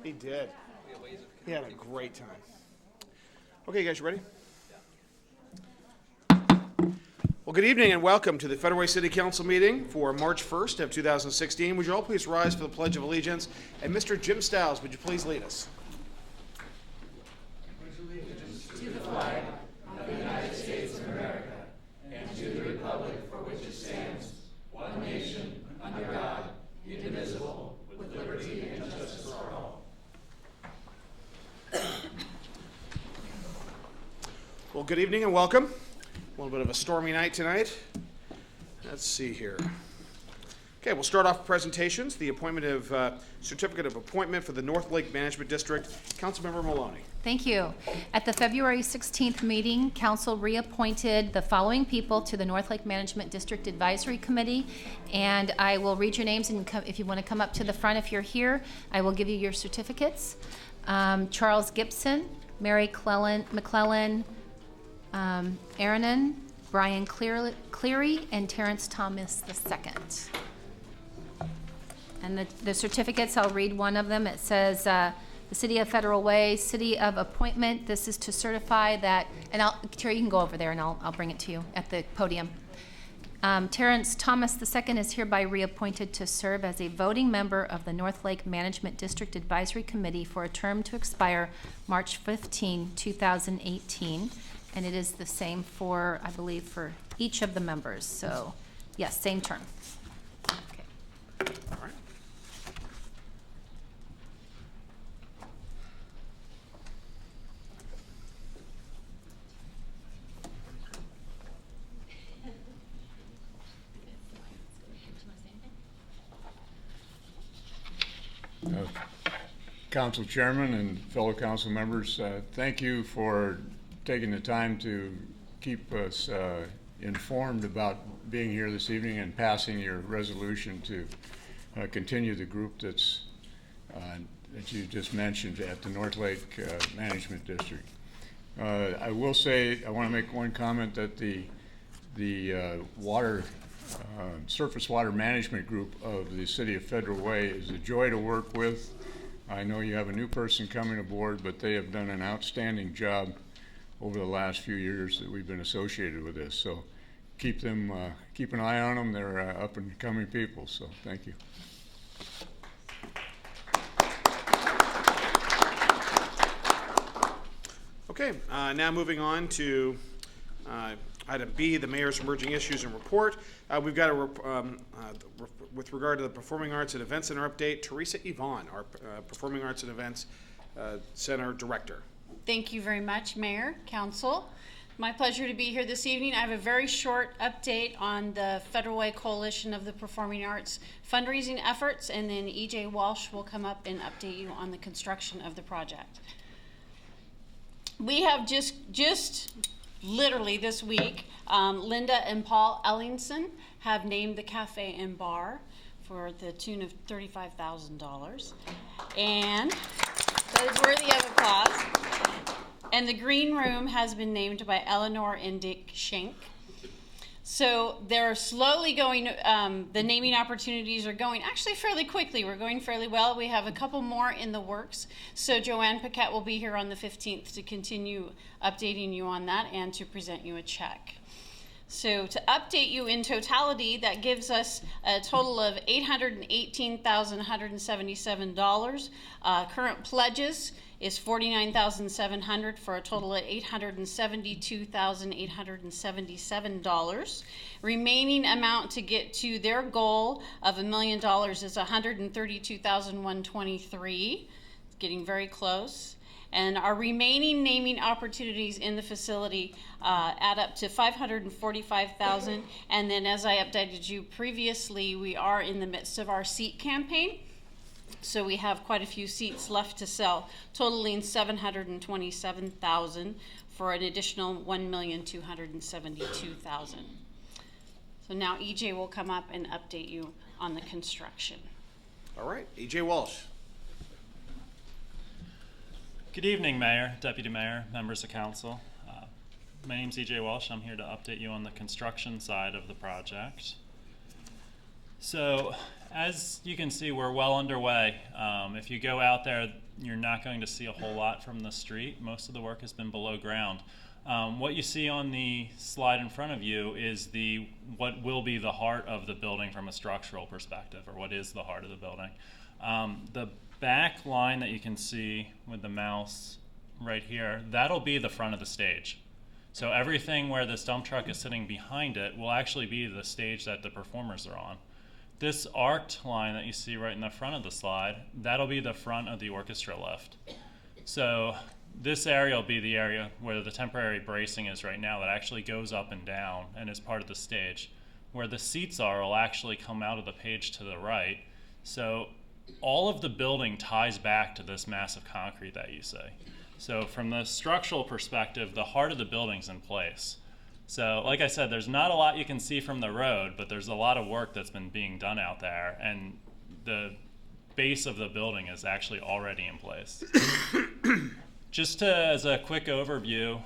He did. He had a great time. Okay, you guys, you ready? Well, good evening and welcome to the Federal Way City Council meeting for March 1st of 2016. Would you all please rise for the Pledge of Allegiance? And Mr. Jim Stiles, would you please lead us? Pledge allegiance to the flag of the United States of America and to the republic for which it stands, one nation, under God, indivisible, with liberty and justice for all. Well, good evening and welcome. A little bit of a stormy night tonight. Let's see here. Okay, we'll start off with presentations. The appointment of certificate of appointment for the North Lake Management District. Councilmember Maloney. Thank you. At the February 16th meeting, Council reappointed the following people to the North Lake Management District Advisory Committee, and I will read your names, and if you want to come up to the front if you're here, I will give you your certificates. Charles Gibson, Mary McClellan, Aaronen, Brian Cleary, and Terrence Thomas II. And the certificates, I'll read one of them. It says, the City of Federal Way, City of Appointment. This is to certify that, and Terry, you can go over there and I'll bring it to you at the podium. Terrence Thomas II is hereby reappointed to serve as a voting member of the North Lake Management District Advisory Committee for a term to expire March 15, 2018. And it is the same for, I believe, for each of the members. So, yes, same term. Okay. All right. Council Chairman and fellow council members, thank you for taking the time to keep us informed about being here this evening and passing your resolution to continue the group that you just mentioned at the North Lake Management District. I will say, I want to make one comment that the surface water management group of the City of Federal Way is a joy to work with. I know you have a new person coming aboard, but they have done an outstanding job over the last few years that we've been associated with this. So keep an eye on them. They're up and coming people. So thank you. Okay, now moving on to item B, the Mayor's Emerging Issues and Report. We've got with regard to the Performing Arts and Events Center update, Teresa Yvonne, our Performing Arts and Events Center Director. Thank you very much, Mayor, Council. My pleasure to be here this evening. I have a very short update on the Federal Way Coalition of the Performing Arts fundraising efforts, and then EJ Walsh will come up and update you on the construction of the project. We have just literally this week, Linda and Paul Ellingson have named the cafe and bar for the tune of $35,000, and that is worthy of applause. And the green room has been named by Eleanor and Dick Schenk. So they're slowly going, the naming opportunities are going actually fairly quickly. We're going fairly well. We have a couple more in the works. So Joanne Paquette will be here on the 15th to continue updating you on that and to present you a check. So to update you in totality, that gives us a total of $818,177. Current pledges is $49,700 for a total of $872,877. Remaining amount to get to their goal of $1 million is $132,123. It's getting very close. And our remaining naming opportunities in the facility add up to $545,000. And then, as I updated you previously, we are in the midst of our seat campaign. So we have quite a few seats left to sell, totaling $727,000 for an additional $1,272,000. So now EJ will come up and update you on the construction. All right, EJ Walsh. Good evening, Mayor, Deputy Mayor, members of council. My name's EJ Walsh. I'm here to update you on the construction side of the project. So, as you can see, we're well underway. If you go out there, you're not going to see a whole lot from the street. Most of the work has been below ground. What you see on the slide in front of you is what will be the heart of the building from a structural perspective, or what is the heart of the building. The back line that you can see with the mouse right here, that'll be the front of the stage. So everything where this dump truck is sitting behind it will actually be the stage that the performers are on. This arced line that you see right in the front of the slide, that'll be the front of the orchestra lift. So this area will be the area where the temporary bracing is right now that actually goes up and down and is part of the stage. Where the seats are will actually come out of the page to the right. So all of the building ties back to this massive concrete that you see. So from the structural perspective, the heart of the building's in place. So like I said, there's not a lot you can see from the road, but there's a lot of work that's been being done out there, and the base of the building is actually already in place. Just as a quick overview,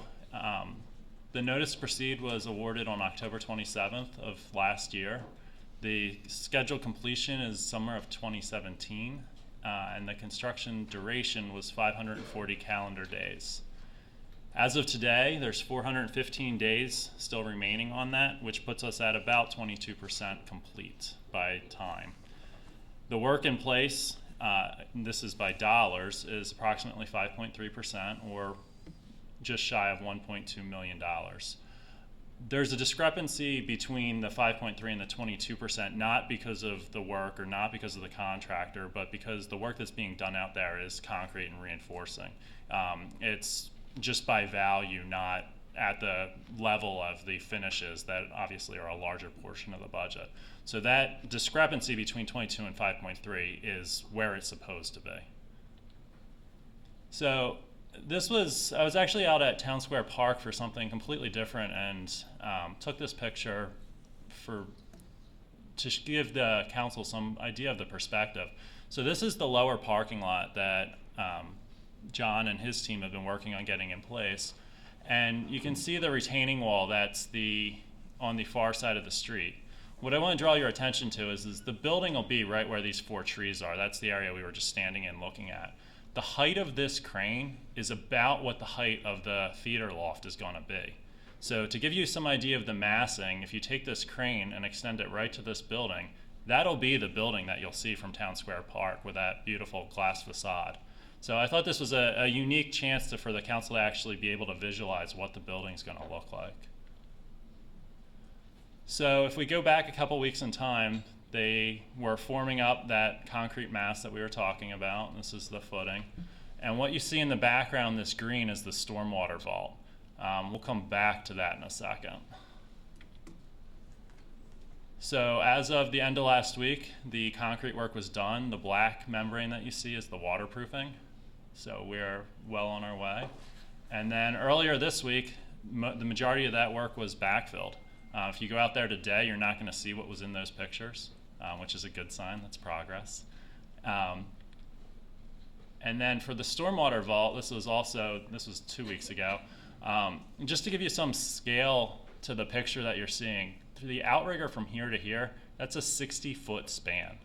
the notice to proceed was awarded on October 27th of last year. The scheduled completion is summer of 2017. And the construction duration was 540 calendar days. As of today, there's 415 days still remaining on that, which puts us at about 22% complete by time. The work in place, this is by dollars, is approximately 5.3%, or just shy of $1.2 million. There's a discrepancy between the 5.3 and the 22%, not because of the work or not because of the contractor, but because the work that's being done out there is concrete and reinforcing. It's just by value, not at the level of the finishes that obviously are a larger portion of the budget. So that discrepancy between 22 and 5.3 is where it's supposed to be. So I was actually out at Town Square Park for something completely different, and took this picture to give the council some idea of the perspective. So this is the lower parking lot that John and his team have been working on getting in place, and you can see the retaining wall that's on the far side of the street. What I want to draw your attention to is the building will be right where these 4 trees are. That's the area we were just standing in looking at. The height of this crane is about what the height of the theater loft is going to be. So to give you some idea of the massing, if you take this crane and extend it right to this building, that'll be the building that you'll see from Town Square Park with that beautiful glass facade. So I thought this was a unique chance for the council to actually be able to visualize what the building's going to look like. So if we go back a couple weeks in time, they were forming up that concrete mass that we were talking about. This is the footing. And what you see in the background, this green, is the stormwater vault. We'll come back to that in a second. So as of the end of last week, the concrete work was done. The black membrane that you see is the waterproofing. So we're well on our way. And then earlier this week, the majority of that work was backfilled. If you go out there today, you're not going to see what was in those pictures. Which is a good sign. That's progress. And then for the stormwater vault, this was 2 weeks ago. Just to give you some scale to the picture that you're seeing, the outrigger from here to here, that's a 60-foot span.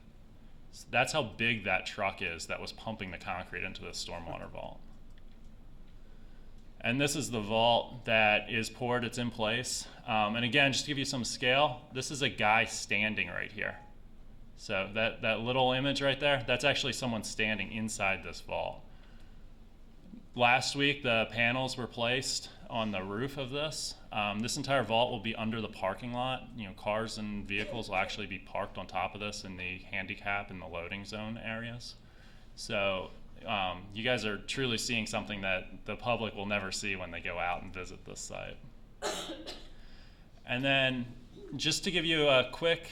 So that's how big that truck is that was pumping the concrete into the stormwater vault. And this is the vault that is poured, it's in place. And again, just to give you some scale, this is a guy standing right here. So that little image right there, that's actually someone standing inside this vault. Last week, the panels were placed on the roof of this. This entire vault will be under the parking lot. Cars and vehicles will actually be parked on top of this in the handicap and the loading zone areas. So you guys are truly seeing something that the public will never see when they go out and visit this site. And then just to give you a quick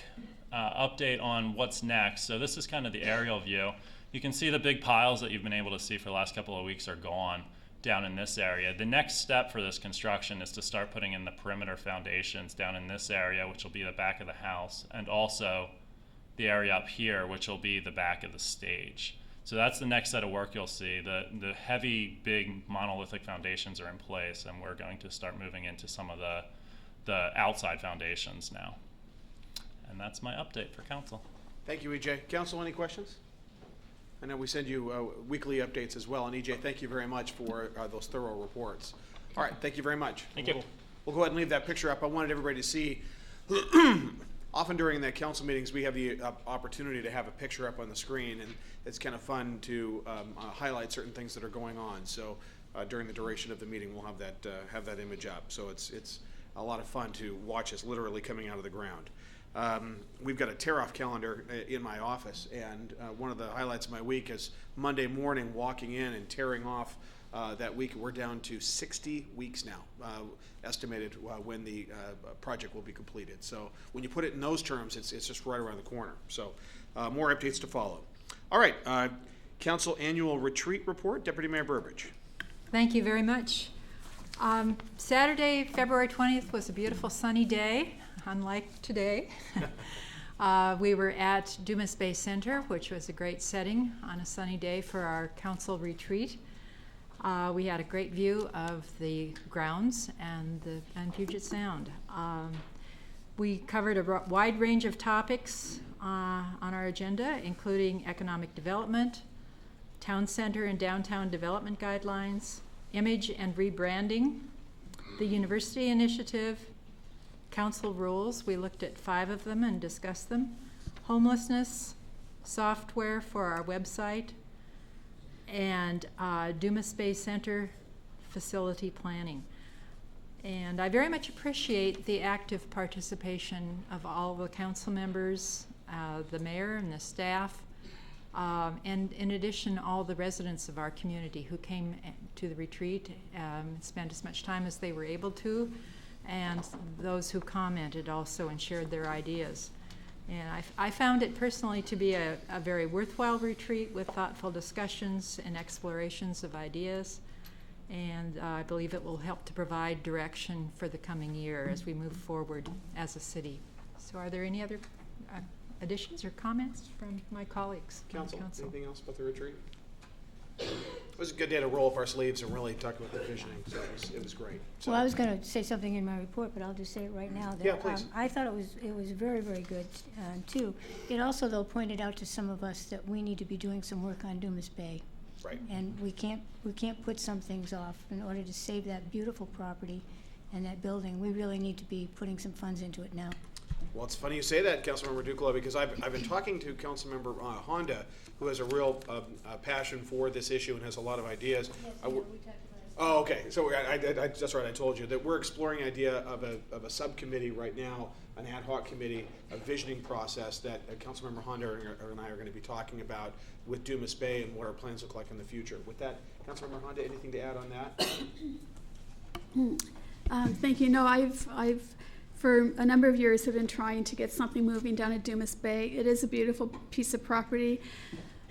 update on what's next. So this is kind of the aerial view. You can see the big piles that you've been able to see for the last couple of weeks are gone down in this area. The next step for this construction is to start putting in the perimeter foundations down in this area, which will be the back of the house, and also the area up here, which will be the back of the stage. So that's the next set of work you'll see. The heavy, big monolithic foundations are in place, and we're going to start moving into some of the outside foundations now. And that's my update for council. Thank you, EJ. Council, any questions? I know we send you weekly updates as well, and EJ, thank you very much for those thorough reports. All right, thank you very much. Thank you. We'll go ahead and leave that picture up. I wanted everybody to see. Often during the council meetings, we have the opportunity to have a picture up on the screen, and it's kind of fun to highlight certain things that are going on. So during the duration of the meeting, we'll have that image up. So it's a lot of fun to watch us literally coming out of the ground. We've got a tear-off calendar in my office, and one of the highlights of my week is Monday morning walking in and tearing off that week. We're down to 60 weeks now, estimated when the project will be completed. So when you put it in those terms, it's just right around the corner. So more updates to follow. All right, Council Annual Retreat Report, Deputy Mayor Burbridge. Thank you very much. Saturday, February 20th was a beautiful sunny day, unlike today. We were at Dumas Bay Center, which was a great setting on a sunny day for our council retreat. We had a great view of the grounds and Puget Sound. We covered a wide range of topics on our agenda, including economic development, town center and downtown development guidelines, image and rebranding, the university initiative, council rules. We looked at 5 of them and discussed them, homelessness, software for our website, and Dumas Bay Center facility planning. And I very much appreciate the active participation of all the council members, the mayor and the staff, and in addition, all the residents of our community who came to the retreat, spent as much time as they were able to, and those who commented also and shared their ideas. And I found it personally to be a very worthwhile retreat with thoughtful discussions and explorations of ideas. And I believe it will help to provide direction for the coming year as we move forward as a city. So are there any other additions or comments from my colleagues? Council, anything else about the retreat? It was a good day to roll up our sleeves and really talk about the visioning, so it was great. So. Well, I was going to say something in my report, but I'll just say it right now. That, yeah, please. I thought it was very, very good, too. It also, though, pointed out to some of us that we need to be doing some work on Dumas Bay. Right. And we can't put some things off. In order to save that beautiful property and that building, we really need to be putting some funds into it now. Well, it's funny you say that, Councilmember Duclos, because I've been talking to Councilmember Honda, who has a real passion for this issue and has a lot of ideas. Oh, okay. So that's right. I told you that we're exploring the idea of a subcommittee right now, an ad hoc committee, a visioning process that Councilmember Honda and I are going to be talking about with Dumas Bay and what our plans look like in the future. With that, Councilmember Honda, anything to add on that? Thank you. No, I've for a number of years have been trying to get something moving down at Dumas Bay. It is a beautiful piece of property.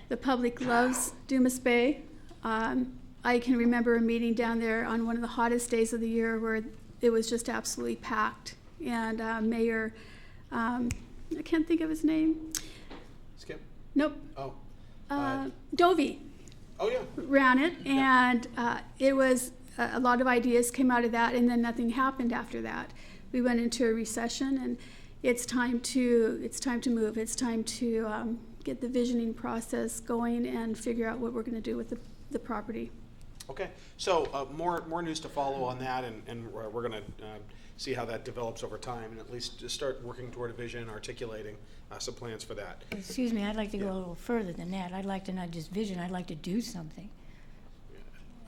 The public loves Dumas Bay. I can remember a meeting down there on one of the hottest days of the year where it was just absolutely packed. And Mayor, I can't think of his name. Skip? Nope. Oh. Dovey. Oh, yeah. Ran it, and it was a lot of ideas came out of that, and then nothing happened after that. We went into a recession, and it's time to move. It's time to get the visioning process going and figure out what we're going to do with the property. Okay, so more news to follow on that, and we're going to see how that develops over time, and at least just start working toward a vision and articulating some plans for that. Excuse me, I'd like to go a little further than that. I'd like to not just vision, I'd like to do something. Yeah,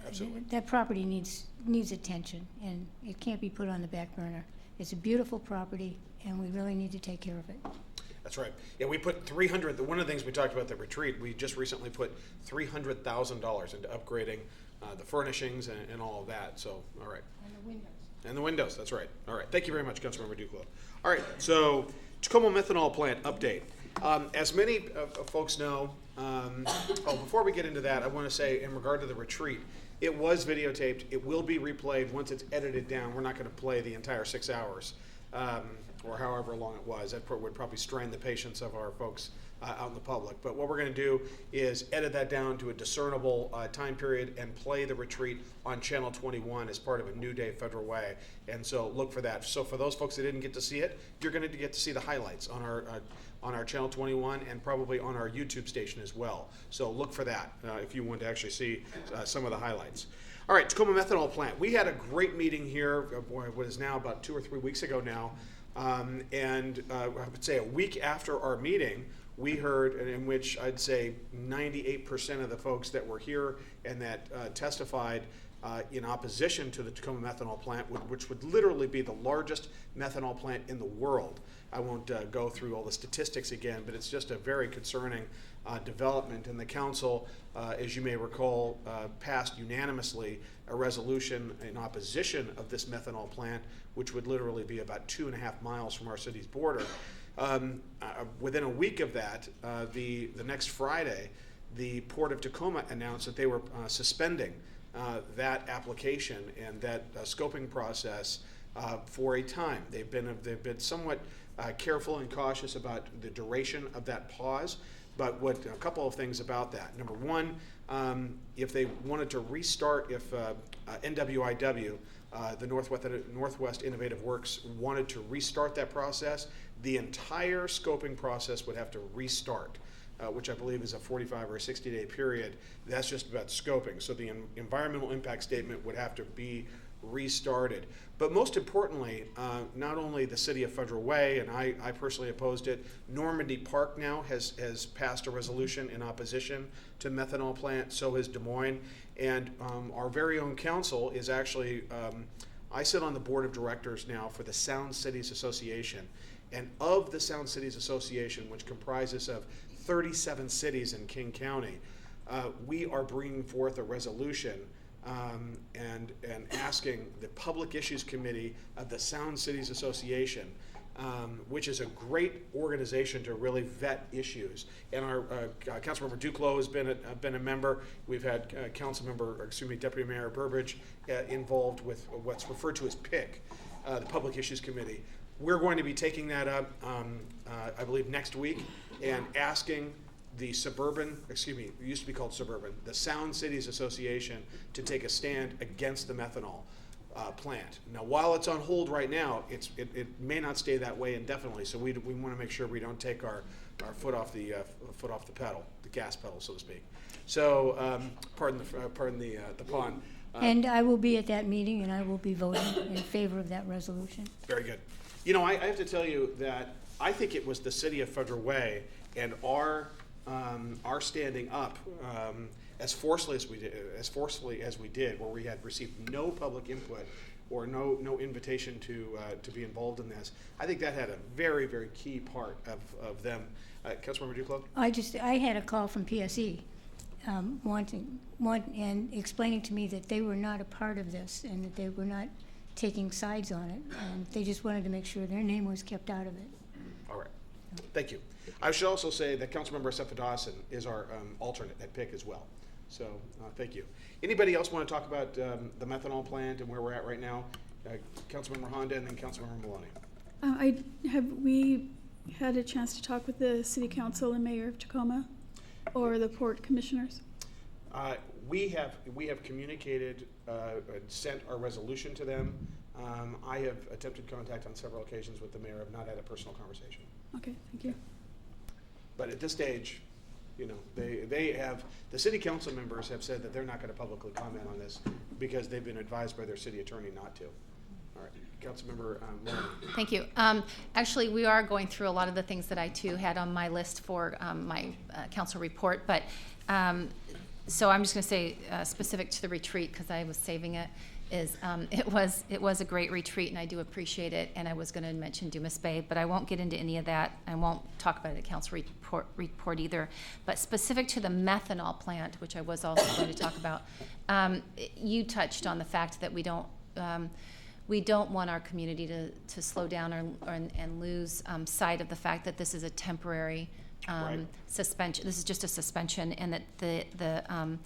absolutely. That property needs attention, and it can't be put on the back burner. It's a beautiful property, and we really need to take care of it. That's right. Yeah, we put one of the things we talked about at the retreat, we just recently put $300,000 into upgrading the furnishings and all of that. So, all right. And the windows. And the windows, that's right. All right. Thank you very much, Councilmember Duclos. All right, so Tacoma Methanol Plant update. As many folks know, before we get into that, I want to say in regard to the retreat, it was videotaped. It will be replayed once it's edited down. We're not going to play the entire 6 hours. or however long it was. That would probably strain the patience of our folks out in the public. But what we're going to do is edit that down to a discernible time period and play the retreat on Channel 21 as part of a New Day Federal Way. And so look for that. So for those folks that didn't get to see it, you're going to get to see the highlights on our Channel 21 and probably on our YouTube station as well. So look for that if you want to actually see some of the highlights. All right, Tacoma Methanol Plant. We had a great meeting here, what is now about 2 or 3 weeks ago now. And I would say a week after our meeting, we heard, in which I'd say 98% of the folks that were here and that testified in opposition to the Tacoma Methanol Plant, which would literally be the largest methanol plant in the world. I won't go through all the statistics again, but it's just a very concerning development. And the council, as you may recall, passed unanimously a resolution in opposition of this methanol plant, which would literally be about 2.5 miles from our city's border. Within a week of that, the next Friday, the Port of Tacoma announced that they were suspending that application and that scoping process for a time. They've been somewhat careful and cautious about the duration of that pause. But a couple of things about that. Number one, if they wanted to restart, if NWIW, the Northwest Innovative Works, wanted to restart that process, the entire scoping process would have to restart, which I believe is a 45 or a 60-day period. That's just about scoping. So the environmental impact statement would have to be restarted. But most importantly, not only the City of Federal Way, and I personally opposed it, Normandy Park now has passed a resolution in opposition to methanol plant, so has Des Moines. And our very own council is actually, I sit on the board of directors now for the Sound Cities Association. And of the Sound Cities Association, which comprises of 37 cities in King County, we are bringing forth a resolution and asking the Public Issues Committee of the Sound Cities Association, which is a great organization to really vet issues. And our Councilmember Duclos has been a member. We've had Deputy Mayor Burbridge involved with what's referred to as PIC, the Public Issues Committee. We're going to be taking that up, I believe, next week and asking the it used to be called the Sound Cities Association to take a stand against the methanol plant. Now, while it's on hold right now, it may not stay that way indefinitely. So we want to make sure we don't take our foot off the pedal, the gas pedal, so to speak. So, pardon the pun. And I will be at that meeting, and I will be voting in favor of that resolution. Very good. You know, I have to tell you that I think it was the City of Federal Way and our standing up as forcefully as we did, where we had received no public input or no invitation to be involved in this. I think that had a very, very key part of them. Councilmember Duclos? I had a call from PSE wanting and explaining to me that they were not a part of this and that they were not taking sides on it, and they just wanted to make sure their name was kept out of it. All right. Thank you. I should also say that Councilmember Sefa Dawson is our alternate at PIC as well. So thank you. Anybody else want to talk about the methanol plant and where we're at right now? Councilmember Honda and then Councilmember Maloney. We had a chance to talk with the City Council and Mayor of Tacoma or the Port Commissioners? We have communicated and sent our resolution to them. I have attempted contact on several occasions with the mayor. I've not had a personal conversation. Okay, thank you. But at this stage, you know, the city council members have said that they're not going to publicly comment on this because they've been advised by their city attorney not to. All right, Councilmember Maloney. Thank you. Actually, we are going through a lot of the things that I too had on my list for my council report, but so I'm just going to say specific to the retreat, because I was saving it, is it was a great retreat and I do appreciate it, and I was going to mention Dumas Bay, but I won't get into any of that. I won't talk about it at council report either. But specific to the methanol plant, which I was also going to talk about, you touched on the fact that we don't want our community to slow down and lose sight of the fact that this is a temporary Right. suspension. This is just a suspension, and that the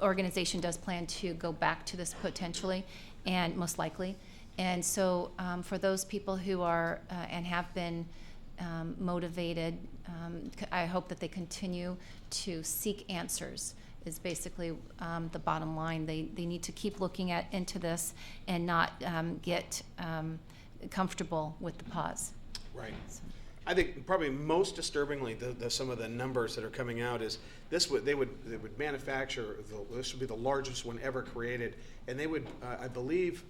organization does plan to go back to this potentially, and most likely. And so for those people who are and have been motivated, I hope that they continue to seek answers is basically the bottom line. They need to keep looking into this and not get comfortable with the pause. Right. I think probably most disturbingly, some of the numbers that are coming out is they would manufacture, this would be the largest one ever created, and they would, I believe,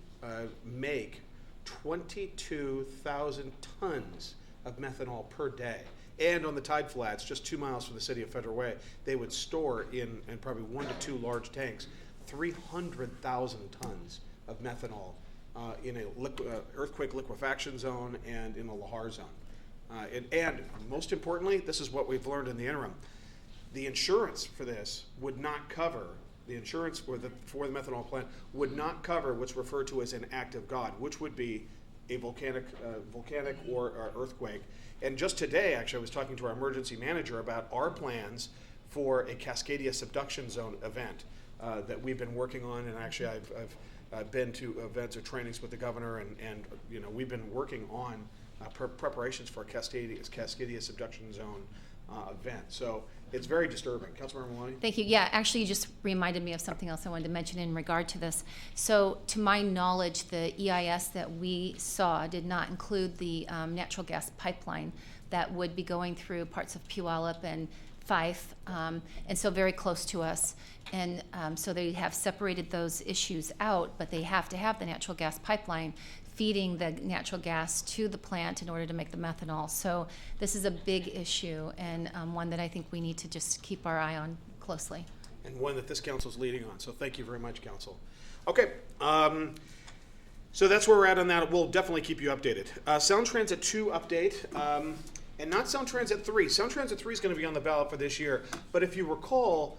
make 22,000 tons of methanol per day. And on the tide flats, just 2 miles from the city of Federal Way, they would store in probably 1 to 2 large tanks, 300,000 tons of methanol in a earthquake liquefaction zone and in a lahar zone. And most importantly, this is what we've learned in the interim. The insurance for this would not cover, the insurance for the methanol plant would not cover what's referred to as an act of God, which would be a volcanic or earthquake. And just today, actually, I was talking to our emergency manager about our plans for a Cascadia subduction zone event that we've been working on. And actually, I've been to events or trainings with the governor, and you know, we've been working on preparations for a Cascadia subduction zone event. So it's very disturbing. Councilmember Maloney? Thank you. Yeah, actually, you just reminded me of something else I wanted to mention in regard to this. So, to my knowledge, the EIS that we saw did not include the natural gas pipeline that would be going through parts of Puyallup and Fife, and so very close to us. And so they have separated those issues out, but they have to have the natural gas pipeline feeding the natural gas to the plant in order to make the methanol. So this is a big issue, and one that I think we need to just keep our eye on closely. And one that this council is leading on. So thank you very much, council. Okay, so that's where we're at on that. We'll definitely keep you updated. Sound Transit 2 update, and not Sound Transit 3. Sound Transit 3 is going to be on the ballot for this year. But if you recall,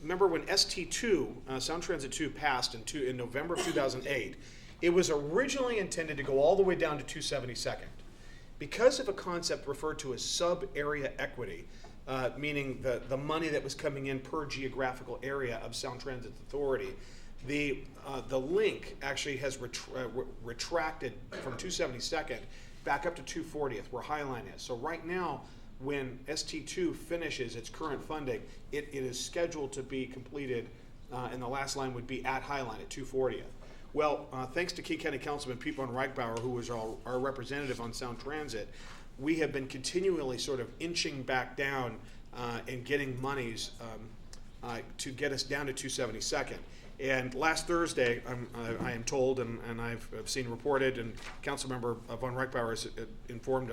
remember when ST2, Sound Transit 2 passed in November of 2008, it was originally intended to go all the way down to 272nd. Because of a concept referred to as sub-area equity, meaning the money that was coming in per geographical area of Sound Transit Authority, the link actually has retracted from 272nd back up to 240th, where Highline is. So right now, when ST2 finishes its current funding, it is scheduled to be completed, and the last line would be at Highline at 240th. Well, thanks to Key County Councilman Pete von Reichbauer, who was our representative on Sound Transit, we have been continually sort of inching back down and getting monies to get us down to 272nd. And last Thursday, I am told, and I've seen reported, and Councilmember von Reichbauer has informed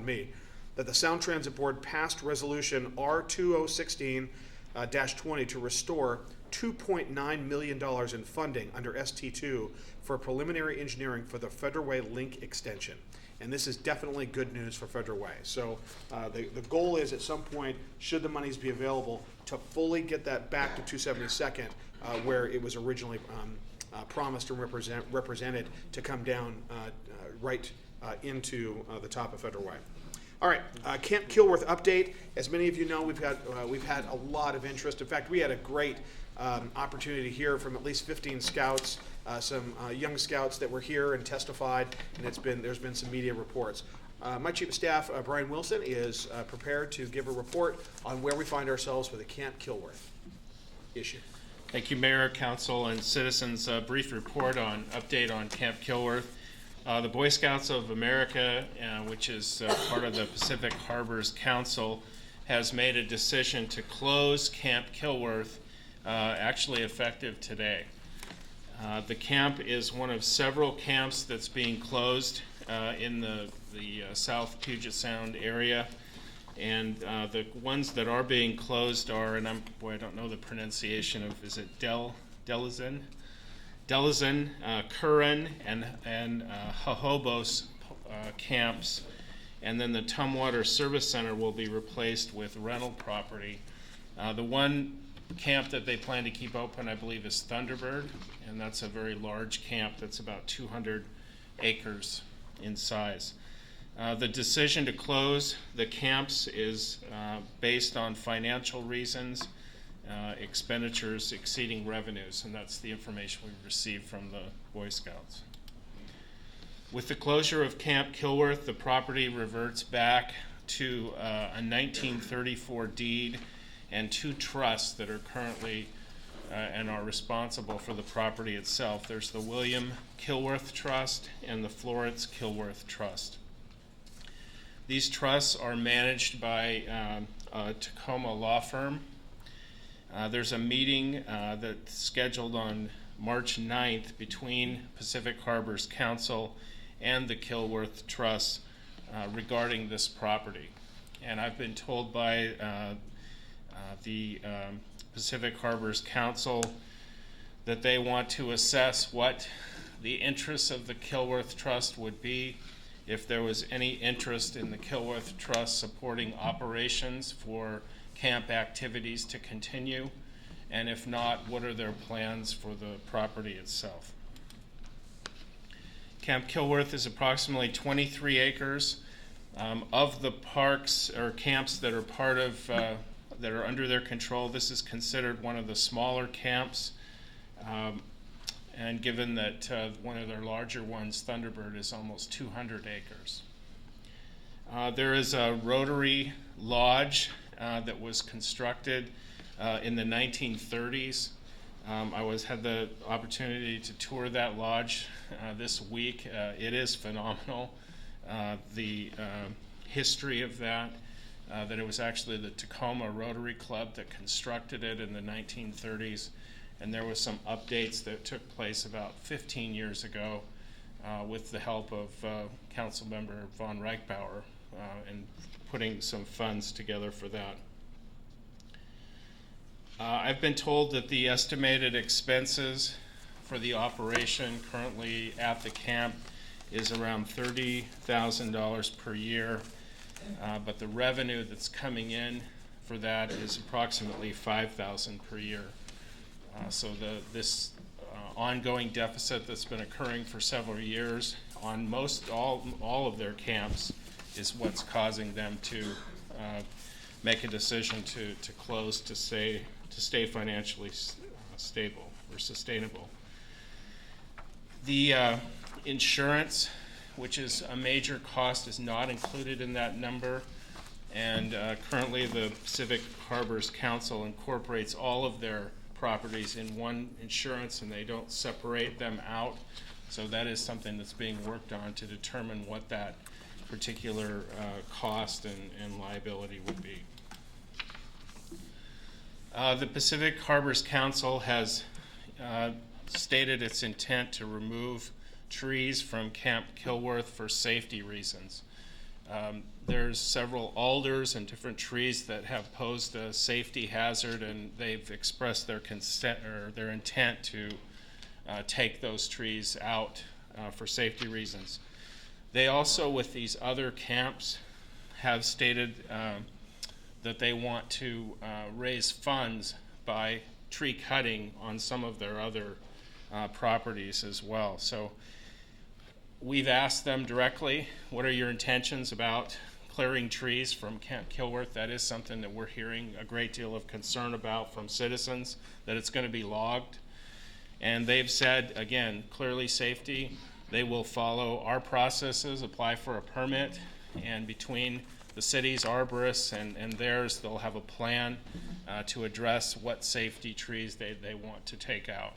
me, that the Sound Transit Board passed Resolution R2016-20 to restore $2.9 million in funding under ST2 for preliminary engineering for the Federal Way link extension. And this is definitely good news for Federal Way. So the goal is at some point, should the monies be available, to fully get that back to 272nd, where it was originally promised and represented to come down right into the top of Federal Way. All right, Camp Kilworth update. As many of you know, we've had a lot of interest. In fact, we had a great opportunity to hear from at least 15 scouts, some young scouts that were here and testified, and there's been some media reports. My Chief of Staff, Brian Wilson, is prepared to give a report on where we find ourselves with the Camp Kilworth issue. Thank you, Mayor, Council, and citizens. A brief report on update on Camp Kilworth. The Boy Scouts of America, which is part of the Pacific Harbors Council, has made a decision to close Camp Kilworth, actually effective today. The camp is one of several camps that's being closed in the South Puget Sound area. And the ones that are being closed are, and I don't know the pronunciation of, is it Delazin, Curran, and Jojobos camps. And then the Tumwater Service Center will be replaced with rental property. The one camp that they plan to keep open, I believe, is Thunderbird, and that's a very large camp that's about 200 acres in size. The decision to close the camps is based on financial reasons, expenditures exceeding revenues, and that's the information we've received from the Boy Scouts. With the closure of Camp Kilworth, the property reverts back to a 1934 deed and 2 trusts that are currently and are responsible for the property itself. There's the William Kilworth Trust and the Florence Kilworth Trust. These trusts are managed by a Tacoma law firm. There's a meeting that's scheduled on March 9th between Pacific Harbors Council and the Kilworth Trust regarding this property. And I've been told by the Pacific Harbors Council that they want to assess what the interests of the Kilworth Trust would be, if there was any interest in the Kilworth Trust supporting operations for camp activities to continue, and if not, what are their plans for the property itself. Camp Kilworth is approximately 23 acres. Of the parks or camps that are part of, that are under their control, this is considered one of the smaller camps. And given that one of their larger ones, Thunderbird, is almost 200 acres. There is a Rotary Lodge that was constructed in the 1930s. I had the opportunity to tour that lodge this week. It is phenomenal. The history of that it was actually the Tacoma Rotary Club that constructed it in the 1930s, and there was some updates that took place about 15 years ago with the help of Councilmember von Reichbauer and putting some funds together for that. I've been told that the estimated expenses for the operation currently at the camp is around $30,000 per year, but the revenue that's coming in for that is approximately $5,000 per year. So this ongoing deficit that's been occurring for several years on all of their camps is what's causing them to make a decision to close to stay financially stable or sustainable. The insurance, which is a major cost, is not included in that number, and currently the Pacific Harbors Council incorporates all of their properties in one insurance, and they don't separate them out. So that is something that's being worked on to determine what that particular cost and liability would be. The Pacific Harbors Council has stated its intent to remove trees from Camp Kilworth for safety reasons. There's several alders and different trees that have posed a safety hazard, and they've expressed their consent or their intent to take those trees out for safety reasons. They also, with these other camps, have stated that they want to raise funds by tree cutting on some of their other properties as well. So we've asked them directly, what are your intentions about clearing trees from Camp Kilworth? That is something that we're hearing a great deal of concern about from citizens, that it's going to be logged. And they've said, again, clearly safety. They will follow our processes, apply for a permit, and between the city's arborists and theirs, they'll have a plan to address what safety trees they want to take out.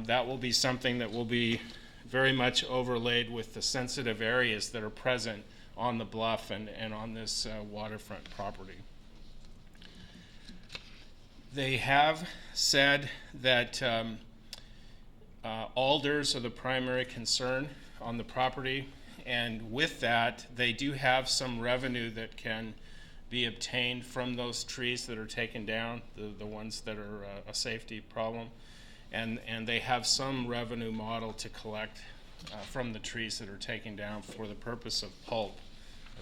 That will be something that will be very much overlaid with the sensitive areas that are present on the bluff and on this waterfront property. They have said that alders are the primary concern on the property, and with that, they do have some revenue that can be obtained from those trees that are taken down, the ones that are a safety problem, and they have some revenue model to collect from the trees that are taken down for the purpose of pulp.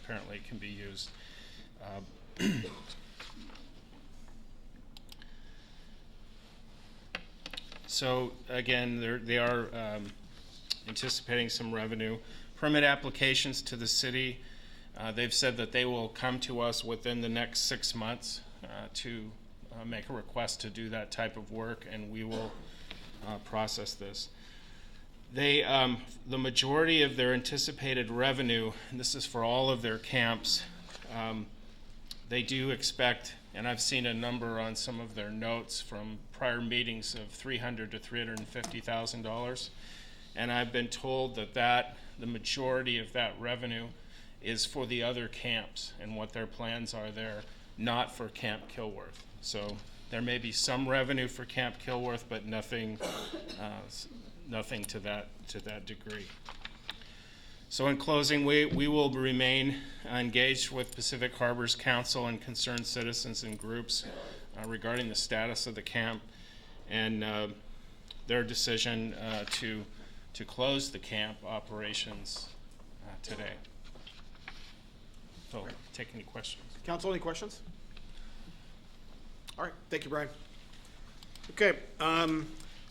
Apparently can be used. So again, they are anticipating some revenue. Permit applications to the city, they've said that they will come to us within the next 6 months to make a request to do that type of work, and we will process this. The majority of their anticipated revenue, and this is for all of their camps, they do expect, and I've seen a number on some of their notes from prior meetings of $300,000 to $350,000, and I've been told that the majority of that revenue is for the other camps and what their plans are there, not for Camp Kilworth. So there may be some revenue for Camp Kilworth, but nothing to that degree. So in closing, we will remain engaged with Pacific Harbors Council and concerned citizens and groups regarding the status of the camp and their decision to close the camp operations today. So, take any questions. Council, any questions? All right, thank you, Brian. Okay,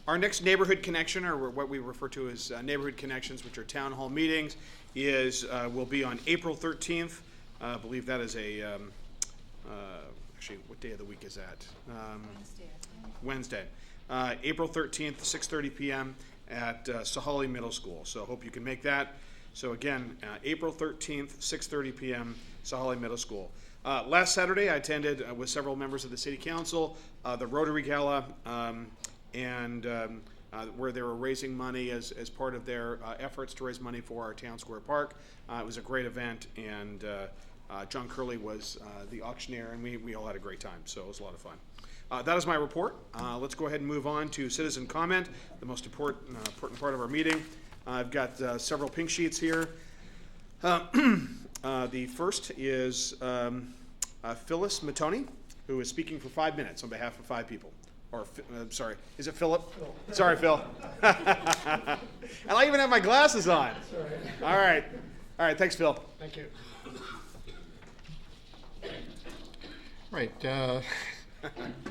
our next neighborhood connection, or what we refer to as neighborhood connections, which are town hall meetings, will be on April 13th. I believe that is actually, what day of the week is that? Wednesday. April 13th, 6:30 p.m. at Sahalee Middle School. So hope you can make that. So again, April 13th, 6:30 p.m., Sahalee Middle School. Last Saturday, I attended with several members of the City Council the Rotary Gala, where they were raising money as part of their efforts to raise money for our Town Square Park. It was a great event, and John Curley was the auctioneer, and we all had a great time, so it was a lot of fun. That is my report. Let's go ahead and move on to citizen comment, the most important part of our meeting. I've got several pink sheets here. The first is Phyllis Matoni, who is speaking for 5 minutes on behalf of 5 people. Sorry, is it Philip? Sorry, Phil. And I even have my glasses on. All right, thanks, Phil. Thank you. Right,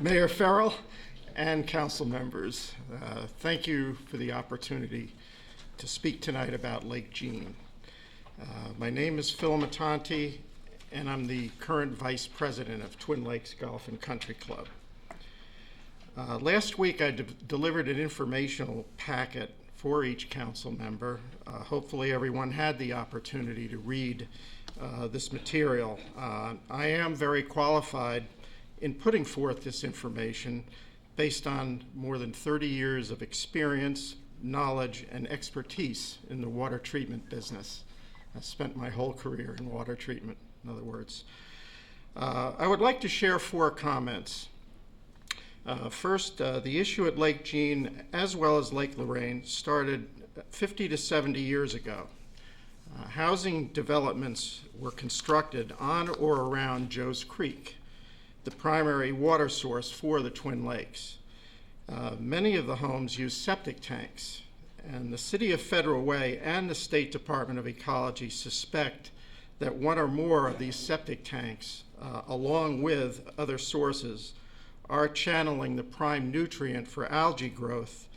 Mayor Farrell and council members, thank you for the opportunity to speak tonight about Lake Jean. My name is Phil Matanti, and I'm the current vice president of Twin Lakes Golf and Country Club. Last week I delivered an informational packet for each council member. Hopefully everyone had the opportunity to read this material. I am very qualified in putting forth this information based on more than 30 years of experience, knowledge, and expertise in the water treatment business. I spent my whole career in water treatment, in other words. I would like to share 4 comments. First, the issue at Lake Jean, as well as Lake Lorraine, started 50 to 70 years ago. Housing developments were constructed on or around Joe's Creek, the primary water source for the Twin Lakes. Many of the homes use septic tanks, and the City of Federal Way and the State Department of Ecology suspect that one or more of these septic tanks, along with other sources, are channeling the prime nutrient for algae growth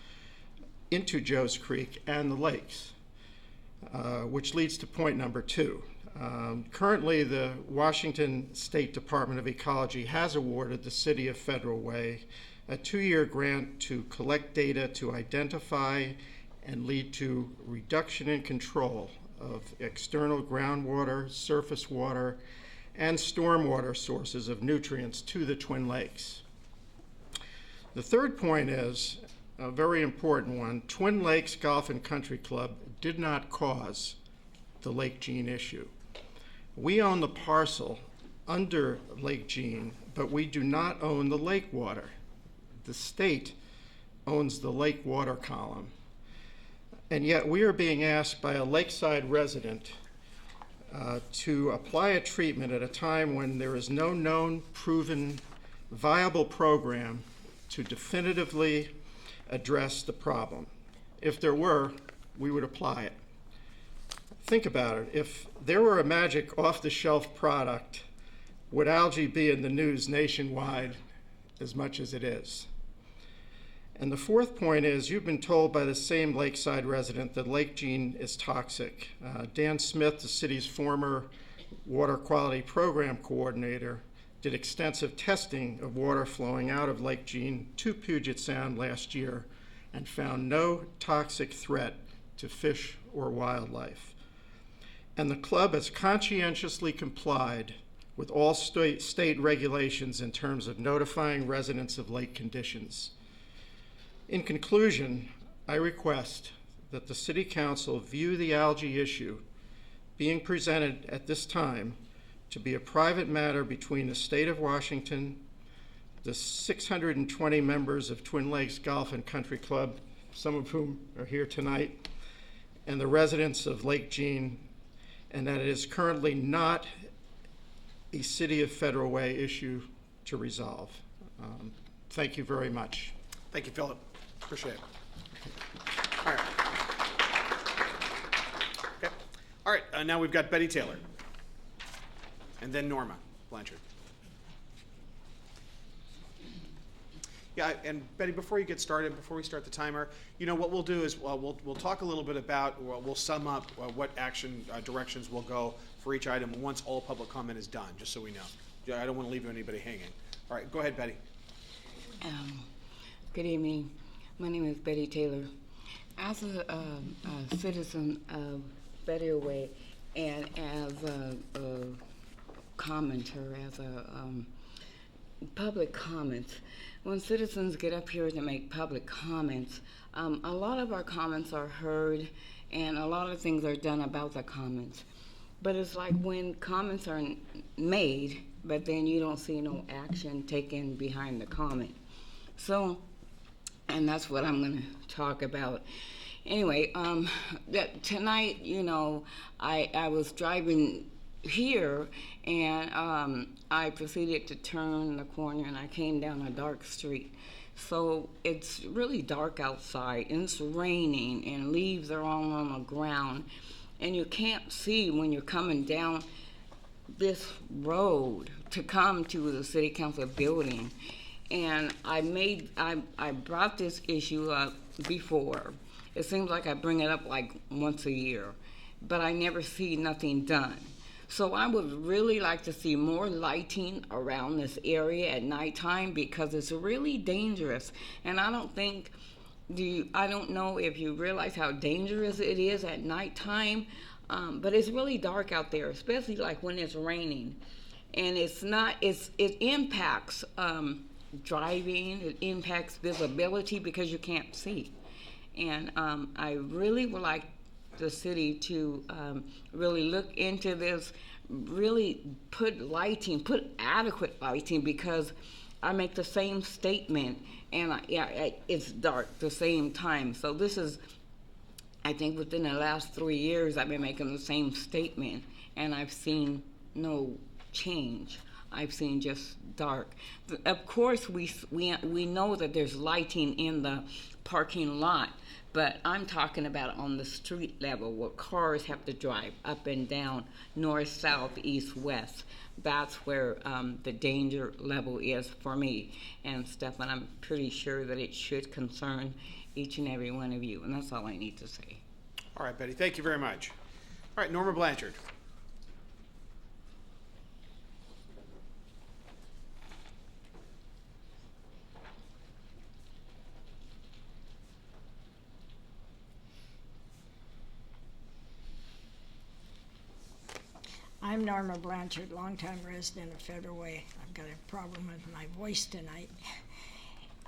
into Joe's Creek and the lakes, which leads to point number 2. Currently, the Washington State Department of Ecology has awarded the City of Federal Way a 2-year grant to collect data to identify and lead to reduction in control of external groundwater, surface water, and stormwater sources of nutrients to the Twin Lakes. The third point is a very important one. Twin Lakes Golf and Country Club did not cause the Lake Jean issue. We own the parcel under Lake Jean, but we do not own the lake water. The state owns the lake water column. And yet we are being asked by a lakeside resident to apply a treatment at a time when there is no known, proven, viable program to definitively address the problem. If there were, we would apply it. Think about it. If there were a magic off-the-shelf product, would algae be in the news nationwide as much as it is? And the fourth point is, you've been told by the same lakeside resident that Lake Jean is toxic. Dan Smith, the city's former water quality program coordinator, did extensive testing of water flowing out of Lake Jean to Puget Sound last year and found no toxic threat to fish or wildlife. And the club has conscientiously complied with all state regulations in terms of notifying residents of lake conditions. In conclusion, I request that the City Council view the algae issue being presented at this time to be a private matter between the State of Washington, the 620 members of Twin Lakes Golf and Country Club, some of whom are here tonight, and the residents of Lake Jean, and that it is currently not a City of Federal Way issue to resolve. Thank you very much. Thank you, Philip. Appreciate it. All right. Okay. All right, now we've got Betty Taylor. And then Norma Blanchard. Yeah, and Betty, before you get started, before we start the timer, you know what we'll do is we'll talk a little bit about, we'll sum up what action directions will go for each item once all public comment is done, just so we know. I don't want to leave anybody hanging. All right, go ahead, Betty. Good evening. My name is Betty Taylor. As a citizen of Federal Way and as a commenter, as a public comments, when citizens get up here to make public comments, a lot of our comments are heard and a lot of things are done about the comments. But it's like when comments are made, but then you don't see no action taken behind the comment. So, and that's what I'm going to talk about. Anyway, tonight, you know, I was driving here and I proceeded to turn the corner and I came down a dark street. So it's really dark outside and it's raining and leaves are all on the ground and you can't see when you're coming down this road to come to the City Council building. And I brought this issue up before. It seems like I bring it up like once a year, but I never see nothing done. So I would really like to see more lighting around this area at nighttime because it's really dangerous. And I don't know if you realize how dangerous it is at nighttime, but it's really dark out there, especially like when it's raining. And it impacts driving, it impacts visibility because you can't see. And I really would like the city to really look into this, really put adequate lighting because I make the same statement and it's dark at the same time. So this is, I think within the last 3 years I've been making the same statement and I've seen no change. I've seen just dark. Of course, we know that there's lighting in the parking lot, but I'm talking about on the street level where cars have to drive up and down, north, south, east, west. That's where the danger level is for me and stuff, and I'm pretty sure that it should concern each and every one of you, and that's all I need to say. All right, Betty, thank you very much. All right, Norma Blanchard. I'm Norma Blanchard, longtime resident of Federal Way. I've got a problem with my voice tonight.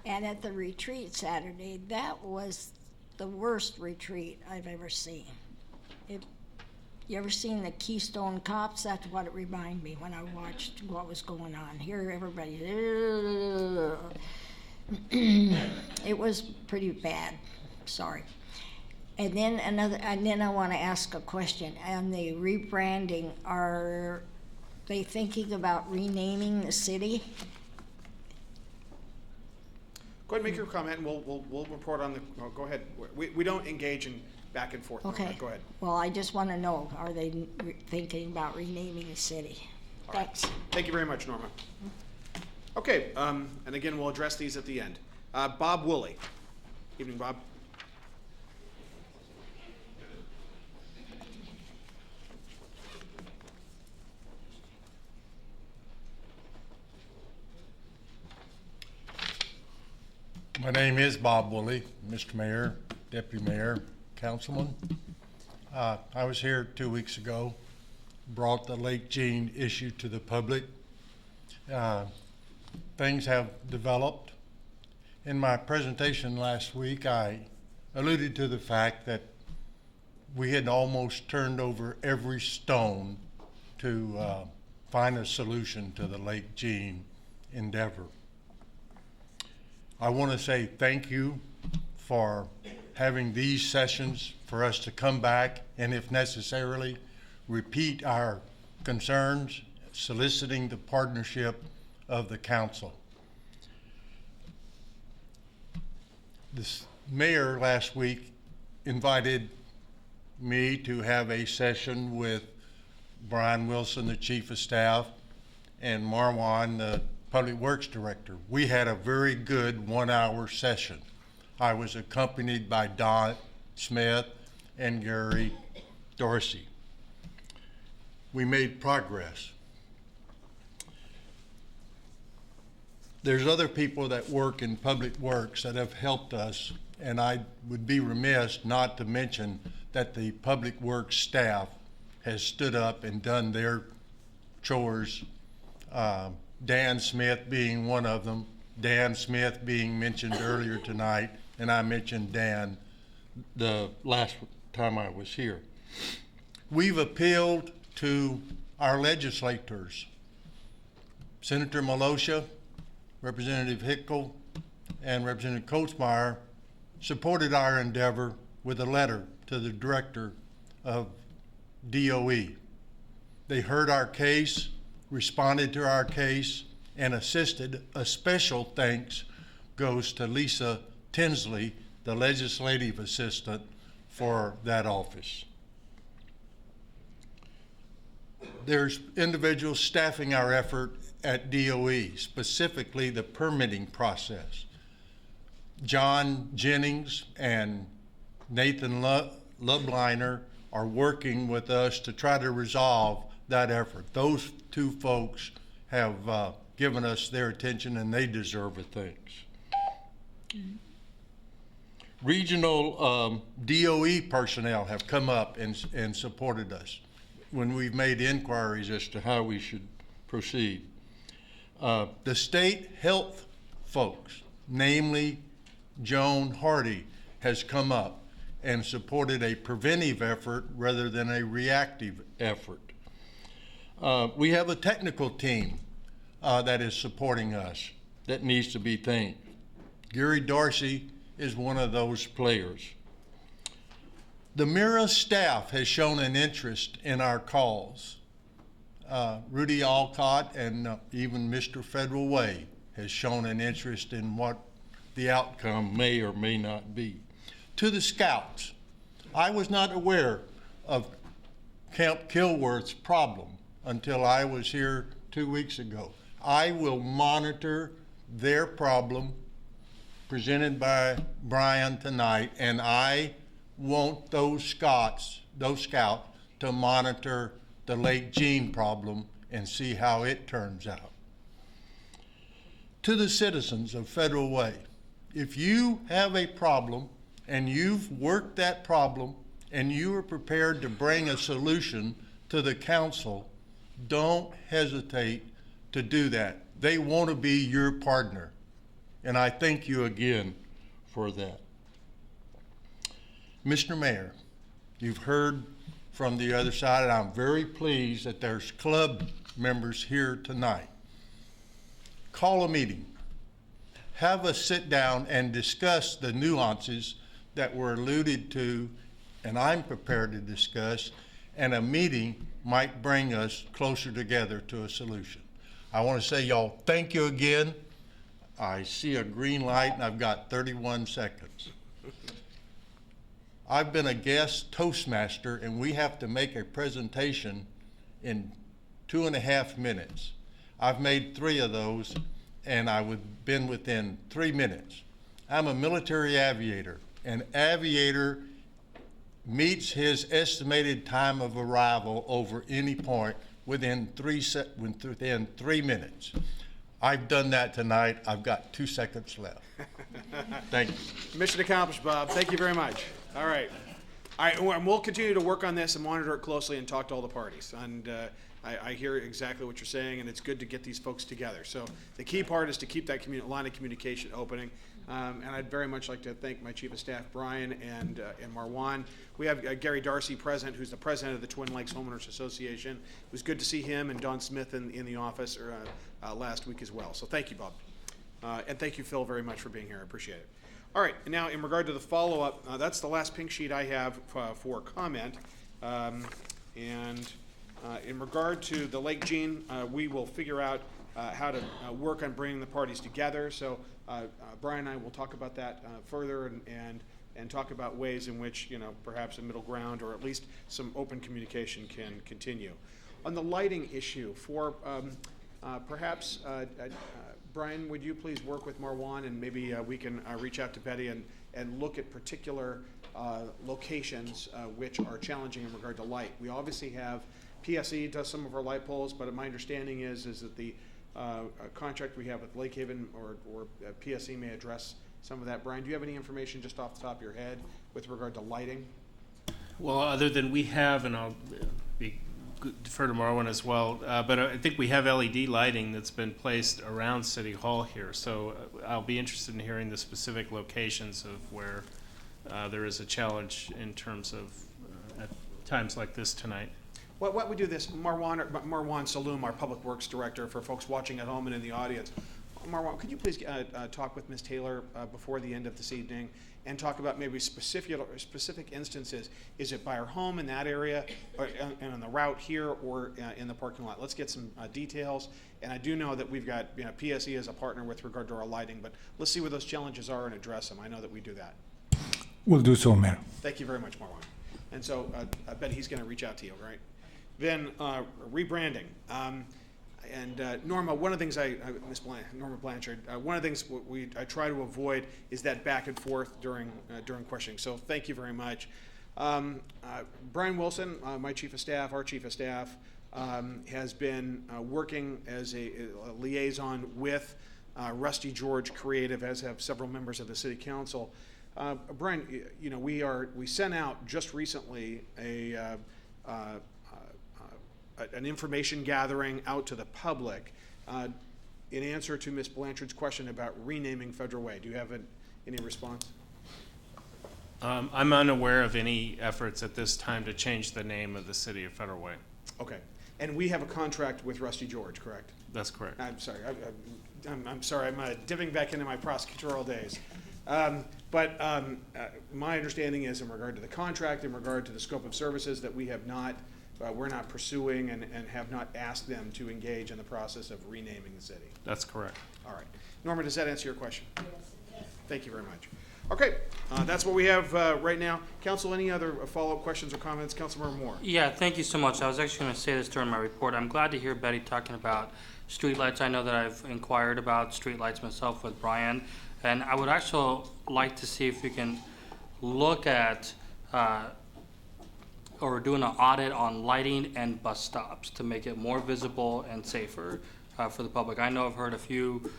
And at the retreat Saturday, that was the worst retreat I've ever seen. You ever seen the Keystone Cops? That's what it reminded me when I watched what was going on. Here, everybody, it was pretty bad. Sorry. And then I want to ask a question. On the rebranding, are they thinking about renaming the city? Go ahead and make your comment, and we'll report on the. Oh, go ahead. We don't engage in back and forth. Okay. Norma. Go ahead. Well, I just want to know: are they thinking about renaming the city? All right. Thanks. Thank you very much, Norma. Okay, and again, we'll address these at the end. Bob Woolley. Evening, Bob. My name is Bob Woolley, Mr. Mayor, Deputy Mayor, Councilman. I was here 2 weeks ago, brought the Lake Jean issue to the public. Things have developed. In my presentation last week, I alluded to the fact that we had almost turned over every stone to find a solution to the Lake Jean endeavor. I want to say thank you for having these sessions for us to come back and, if necessarily, repeat our concerns, soliciting the partnership of the council. This mayor last week invited me to have a session with Brian Wilson, the chief of staff, and Marwan, the public works director. We had a very good 1 hour session. I was accompanied by Don Smith and Gary Dorsey. We made progress. There's other people that work in public works that have helped us, and I would be remiss not to mention that the public works staff has stood up and done their chores. Dan Smith being one of them, Dan Smith being mentioned earlier tonight, and I mentioned Dan the last time I was here. We've appealed to our legislators. Senator Malosha, Representative Hickle, and Representative Coatsmeyer supported our endeavor with a letter to the director of DOE. They heard our case, responded to our case, and assisted. A special thanks goes to Lisa Tinsley, the legislative assistant for that office. There's individuals staffing our effort at DOE, specifically the permitting process. John Jennings and Nathan Lubliner are working with us to try to resolve that effort. Those two folks have given us their attention, and they deserve a thanks. Regional DOE personnel have come up and supported us when we've made inquiries as to how we should proceed. The state health folks, namely Joan Hardy, has come up and supported a preventive effort rather than a reactive effort. We have a technical team that is supporting us that needs to be thanked. Gary Dorsey is one of those players. The MIRA staff has shown an interest in our cause. Rudy Alcott and even Mr. Federal Way has shown an interest in what the outcome may or may not be. To the scouts, I was not aware of Camp Kilworth's problem until I was here 2 weeks ago. I will monitor their problem presented by Brian tonight, and I want those scouts to monitor the Lake Jean problem and see how it turns out. To the citizens of Federal Way, if you have a problem and you've worked that problem and you are prepared to bring a solution to the council, don't hesitate to do that. They want to be your partner, and I thank you again for that. Mr. Mayor, you've heard from the other side, and I'm very pleased that there's club members here tonight. Call a meeting. Have us sit down and discuss the nuances that were alluded to, and I'm prepared to discuss, and a meeting might bring us closer together to a solution. I want to say, y'all, thank you again. I see a green light, and I've got 31 seconds. I've been a guest Toastmaster, and we have to make a presentation in 2.5 minutes. I've made 3 of those, and I've been within 3 minutes. I'm a military aviator. An aviator meets his estimated time of arrival over any point within 3 minutes. I've done that tonight. I've got 2 seconds left. Thank you. Mission accomplished, Bob. Thank you very much. All right. And we'll continue to work on this and monitor it closely and talk to all the parties. And I hear exactly what you're saying, and it's good to get these folks together. So the key part is to keep that line of communication opening. And I'd very much like to thank my Chief of Staff, Brian, and Marwan. We have Gary Darcy present, who's the president of the Twin Lakes Homeowners Association. It was good to see him and Don Smith in the office last week as well. So thank you, Bob. And thank you, Phil, very much for being here. I appreciate it. All right, now in regard to the follow-up, that's the last pink sheet I have for comment. In regard to the Lake Jean, we will figure out how to work on bringing the parties together. So Brian and I will talk about that further and talk about ways in which, perhaps a middle ground or at least some open communication can continue. On the lighting issue, for perhaps Brian, would you please work with Marwan, and maybe we can reach out to Betty and look at particular locations which are challenging in regard to light. We obviously have PSE does some of our light poles, but my understanding is that the contract we have with Lake Haven or PSE may address some of that. Brian, do you have any information just off the top of your head with regard to lighting? Well, other than we have, and I'll defer to Marwan as well, but I think we have LED lighting that's been placed around City Hall here. So I'll be interested in hearing the specific locations of where there is a challenge in terms of at times like this tonight. What we do this, Marwan Saloom, our Public Works Director, for folks watching at home and in the audience. Marwan, could you please talk with Ms. Taylor before the end of this evening and talk about maybe specific instances? Is it by her home in that area, and on the route here, or in the parking lot? Let's get some details. And I do know that we've got PSE as a partner with regard to our lighting, but let's see where those challenges are and address them. I know that we do that. We'll do so, Mayor. Thank you very much, Marwan. And so I bet he's going to reach out to you, right? Then rebranding. Norma, one of the things Norma Blanchard, one of the things I try to avoid is that back and forth during questioning. So thank you very much. Brian Wilson, my Chief of Staff, our Chief of Staff, has been working as a liaison with Rusty George Creative, as have several members of the City Council. Brian, we sent out just recently an information gathering out to the public in answer to Ms. Blanchard's question about renaming Federal Way. Do you have any response? I'm unaware of any efforts at this time to change the name of the city of Federal Way. Okay. And we have a contract with Rusty George, correct? That's correct. I'm sorry. I'm sorry. I'm dipping back into my prosecutorial days. But my understanding is, in regard to the contract, in regard to the scope of services, that we have not we're not pursuing and have not asked them to engage in the process of renaming the city. That's correct. All right. Norma, does that answer your question? Yes. Thank you very much. Okay, that's what we have right now. Council, any other follow-up questions or comments? Councilmember Moore. Yeah, thank you so much. I was actually going to say this during my report. I'm glad to hear Betty talking about streetlights. I know that I've inquired about streetlights myself with Brian, and I would actually like to see if we can look at or doing an audit on lighting and bus stops to make it more visible and safer for the public. I know I've heard a few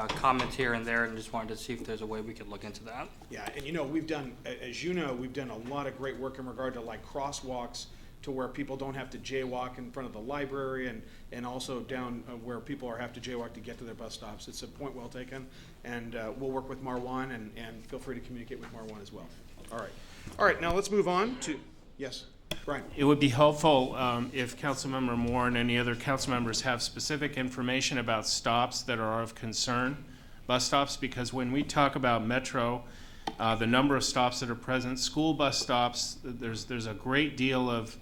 comments here and there, and just wanted to see if there's a way we could look into that. Yeah, and we've done, as you know, we've done a lot of great work in regard to like crosswalks to where people don't have to jaywalk in front of the library, and also down where people have to jaywalk to get to their bus stops. It's a point well taken, and we'll work with Marwan, and feel free to communicate with Marwan as well. All right, now let's move on to, yes. Brian. It would be helpful if Councilmember Moore and any other council members have specific information about stops that are of concern, bus stops, because when we talk about Metro, the number of stops that are present, school bus stops, there's a great deal of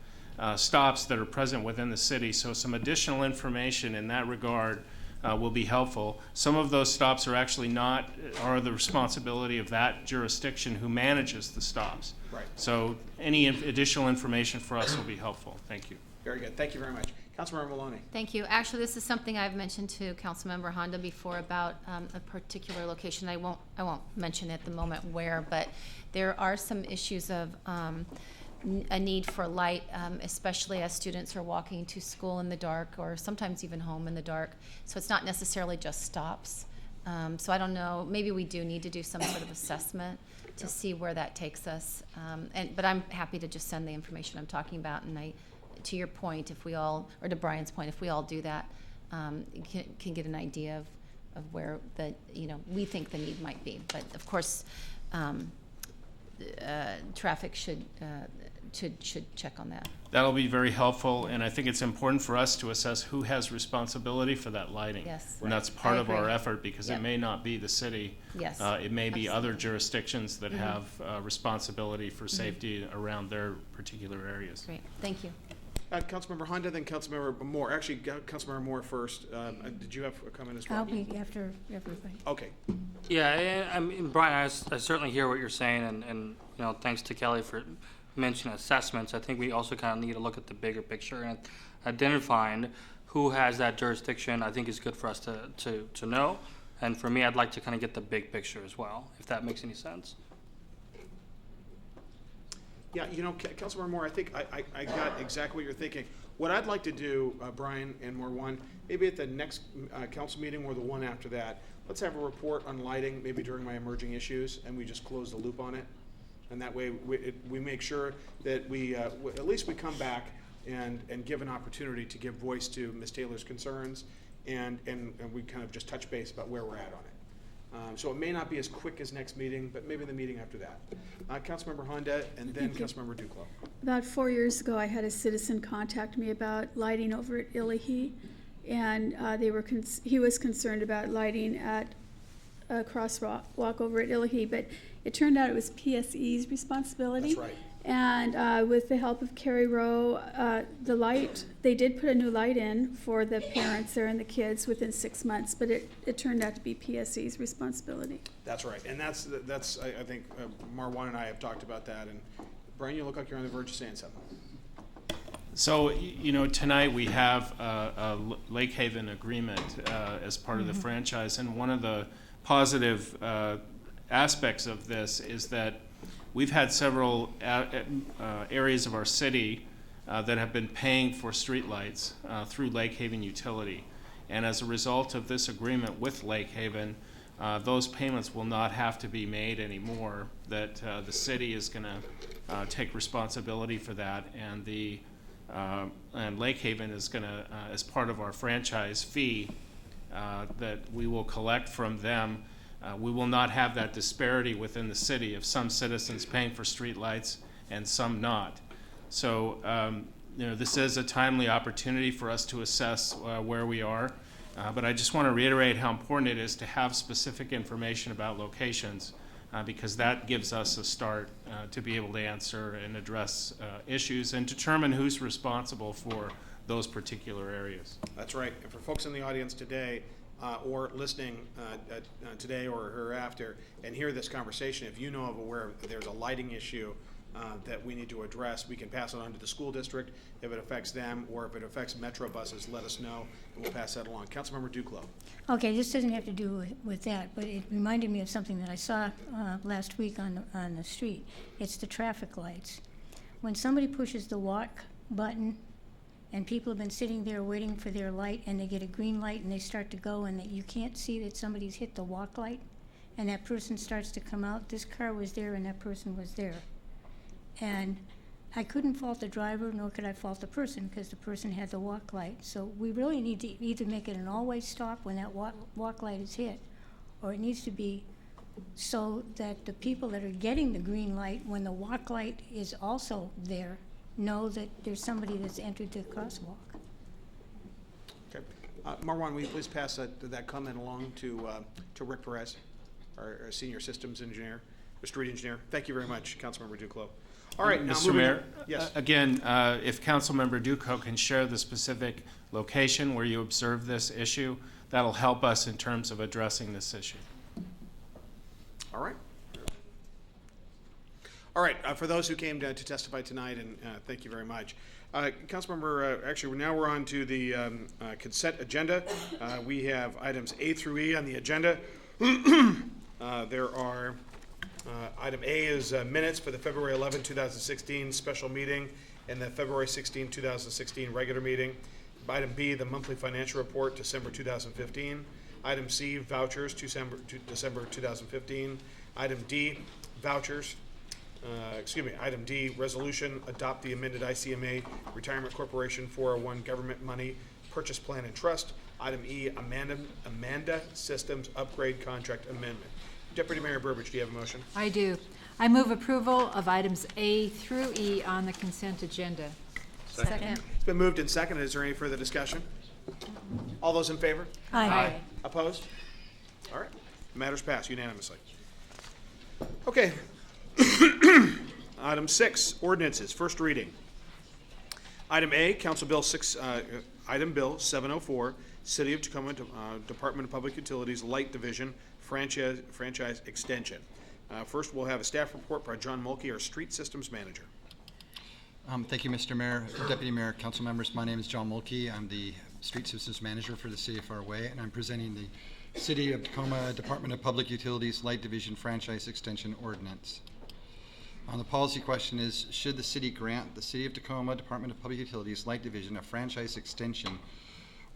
stops that are present within the city, so some additional information in that regard will be helpful. Some of those stops are actually are the responsibility of that jurisdiction who manages the stops. Right. So any additional information for us will be helpful. Thank you. Very good. Thank you very much. Councilmember Maloney. Thank you. Actually, this is something I've mentioned to Councilmember Honda before about a particular location. I won't mention at the moment where, but there are some issues of a need for light, especially as students are walking to school in the dark, or sometimes even home in the dark. So it's not necessarily just stops. So I don't know, maybe we do need to do some sort of assessment to see where that takes us. But I'm happy to just send the information I'm talking about, and to your point, if we all, or to Brian's point, if we all do that, can get an idea of where we think the need might be. But of course, traffic should check on that. That'll be very helpful, and I think it's important for us to assess who has responsibility for that lighting. Yes. And that's part I of our agree. effort, because Yep. it may not be the city. Yes. It may be other Absolutely. jurisdictions that Mhm. have responsibility for safety around their particular areas. Great, thank you. Councilmember Honda, then Councilmember Moore. Actually, Councilmember Moore first. Did you have a comment as well? I'll be after everybody. Okay. Yeah, I mean, Brian, I certainly hear what you're saying, and thanks to Kelly for mentioning assessments. I think we also kind of need to look at the bigger picture, and identifying who has that jurisdiction, I think is good for us to know. And for me, I'd like to kind of get the big picture as well, if that makes any sense. Yeah, Councilmember Moore, I think I got exactly what you're thinking. What I'd like to do, Brian and Moore, maybe at the next council meeting or the one after that, let's have a report on lighting, maybe during my emerging issues, and we just close the loop on it. And that way, we make sure that we, at least we come back and give an opportunity to give voice to Ms. Taylor's concerns, and we kind of just touch base about where we're at on it. So it may not be as quick as next meeting, but maybe the meeting after that. Councilmember Honda, and then Councilmember Duclos. About 4 years ago, I had a citizen contact me about lighting over at Illahee, and he was concerned about lighting at a crosswalk over at Illahee, but it turned out it was PSE's responsibility. That's right. And with the help of Carrie Rowe, they did put a new light in for the parents there and the kids within 6 months, but it turned out to be PSE's responsibility. That's right, and that's I think Marwan and I have talked about that, and Brian, you look like you're on the verge of saying something. So, tonight we have a Lake Haven agreement as part of the franchise, and one of the positive aspects of this is that we've had several areas of our city that have been paying for streetlights through Lake Haven Utility. And as a result of this agreement with Lake Haven, those payments will not have to be made anymore, that the city is going to take responsibility for that, and Lake Haven is going to, as part of our franchise fee that we will collect from them, we will not have that disparity within the city of some citizens paying for streetlights and some not. So, this is a timely opportunity for us to assess where we are. But I just want to reiterate how important it is to have specific information about locations, because that gives us a start to be able to answer and address issues and determine who's responsible for those particular areas. That's right. And for folks in the audience today, or listening today or hereafter, and hear this conversation, if you know of where there's a lighting issue that we need to address, we can pass it on to the school district if it affects them, or if it affects Metro buses, let us know, and we'll pass that along. Councilmember Duclos. Okay, this doesn't have to do with that, but it reminded me of something that I saw last week on the street. It's the traffic lights. When somebody pushes the walk button, and people have been sitting there waiting for their light, and they get a green light and they start to go, and you can't see that somebody's hit the walk light, and that person starts to come out. This car was there and that person was there. And I couldn't fault the driver, nor could I fault the person, because the person had the walk light. So we really need to either make it an always stop when that walk light is hit, or it needs to be so that the people that are getting the green light when the walk light is also there know that there's somebody that's entered the crosswalk. Okay. Marwan, will you please pass that comment along to Rick Perez, our senior systems engineer, or street engineer. Thank you very much, Councilmember Duclos. All right, now Mr. moving Mayor, yes. Again, if Councilmember Duclos can share the specific location where you observe this issue, that'll help us in terms of addressing this issue. All right. All right, for those who came to testify tonight, and thank you very much. Councilmember, actually, now we're on to the consent agenda. We have items A through E on the agenda. There are, item A is minutes for the February 11, 2016 special meeting and the February 16, 2016 regular meeting. Item B, the monthly financial report, December 2015. Item C, vouchers, December 2015. Item D, Vouchers. Item D, resolution, adopt the amended ICMA Retirement Corporation 401 Government Money Purchase Plan and Trust. Item E, Amanda Systems Upgrade Contract Amendment. Deputy Mayor Burbidge, do you have a motion? I do. I move approval of items A through E on the consent agenda. Second. It's been moved and seconded. Is there any further discussion? All those in favor? Aye. Opposed? All right. Matters passed unanimously. Okay. Item 6, ordinances, first reading. Item A, Council Bill 704, City of Tacoma Department of Public Utilities Light Division franchise extension. First, we'll have a staff report by John Mulkey, our Street Systems Manager. Thank you, Mr. Mayor, Deputy Mayor, council members. My name is John Mulkey. I'm the Street Systems Manager for the City of Far Away, and I'm presenting the City of Tacoma Department of Public Utilities Light Division Franchise Extension Ordinance. The policy question is, should the city grant the City of Tacoma Department of Public Utilities Light Division a franchise extension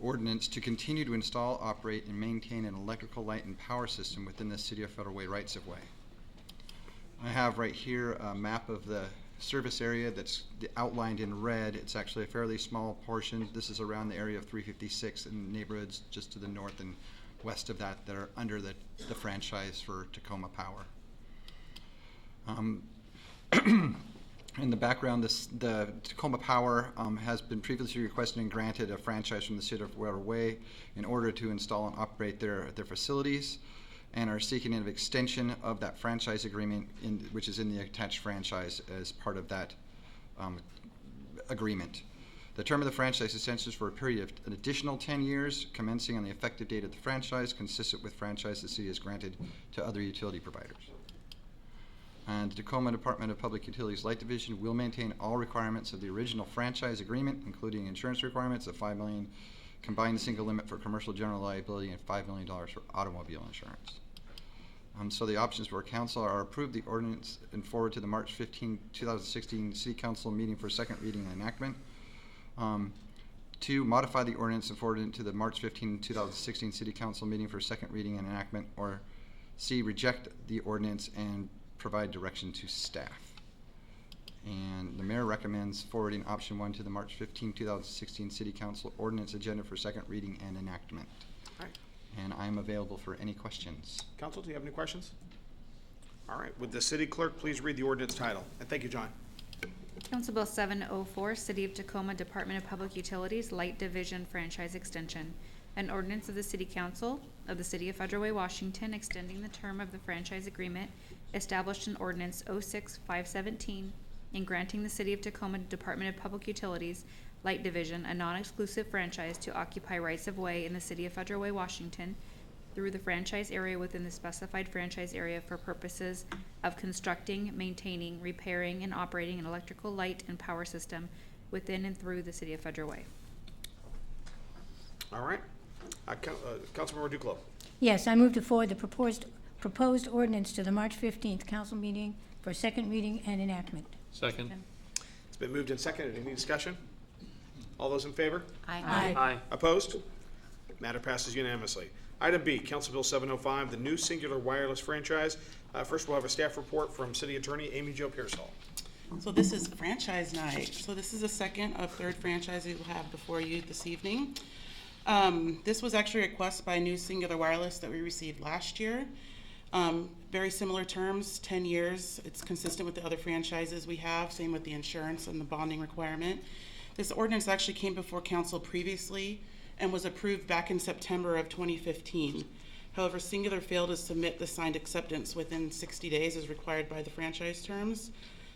ordinance to continue to install, operate, and maintain an electrical light and power system within the City of Federal Way rights of way? I have right here a map of the service area that's outlined in red. It's actually a fairly small portion. This is around the area of 356 and neighborhoods just to the north and west of that are under the franchise for Tacoma Power. In the background, the Tacoma Power has been previously requested and granted a franchise from the City of Federal Way in order to install and operate their facilities, and are seeking an extension of that franchise agreement, which is in the attached franchise as part of that agreement. The term of the franchise extension is for a period of an additional 10 years, commencing on the effective date of the franchise, consistent with franchise the city has granted to other utility providers. And the Tacoma Department of Public Utilities Light Division will maintain all requirements of the original franchise agreement, including insurance requirements of $5 million combined single limit for commercial general liability and $5 million for automobile insurance. So the options for council are approve the ordinance and forward to the March 15, 2016 City Council meeting for second reading and enactment. 2, modify the ordinance and forward it to the March 15, 2016 City Council meeting for second reading and enactment. Or C, reject the ordinance and provide direction to staff. And the mayor recommends forwarding option 1 to the March 15, 2016 City Council ordinance agenda for second reading and enactment. All right. And I'm available for any questions. Council, do you have any questions? All right. Would the city clerk please read the ordinance title? And thank you, John. Council Bill 704, City of Tacoma Department of Public Utilities Light Division Franchise Extension. An ordinance of the City Council of the City of Federal Way, Washington, extending the term of the franchise agreement established in Ordinance 06517 and granting the City of Tacoma Department of Public Utilities Light Division a non-exclusive franchise to occupy rights of way in the City of Federal Way, Washington, through the franchise area within the specified franchise area for purposes of constructing, maintaining, repairing, and operating an electrical light and power system within and through the City of Federal Way. All right. Councilmember Duclos. Yes, I move to forward the proposed ordinance to the March 15th council meeting for second reading and enactment. Second. It's been moved and seconded. Any discussion? All those in favor? Aye. Aye. Opposed? Matter passes unanimously. Item B, Council Bill 705, the new singular wireless franchise. First, we'll have a staff report from City Attorney Amy Jo Pearsall. So this is franchise night. So this is the second of third franchise we will have before you this evening. This was actually a request by New Singular Wireless that we received last year. Very similar terms, 10 years. It's consistent with the other franchises we have, same with the insurance and the bonding requirement. This ordinance actually came before council previously and was approved back in September of 2015. However, Singular failed to submit the signed acceptance within 60 days as required by the franchise terms.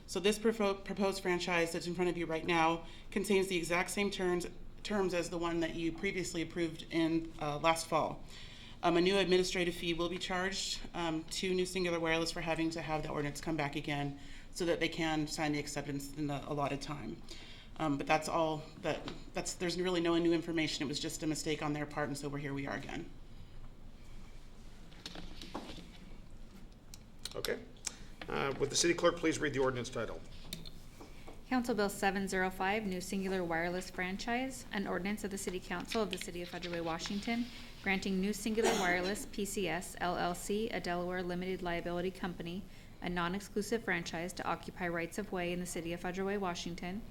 So this proposed franchise that's in front of you right now contains the exact same terms as the one that you previously approved in last fall. A new administrative fee will be charged to New Singular Wireless for having to have the ordinance come back again so that they can sign the acceptance in the allotted time. But that's all, there's really no new information. It was just a mistake on their part, and so here we are again. Okay. Would the city clerk please read the ordinance title? Council Bill 705, New Singular Wireless Franchise, an ordinance of the City Council of the City of Federal Way, Washington, granting New Singular Wireless PCS LLC, a Delaware limited liability company, a non-exclusive franchise to occupy rights-of-way in the city of Federal Way, Washington,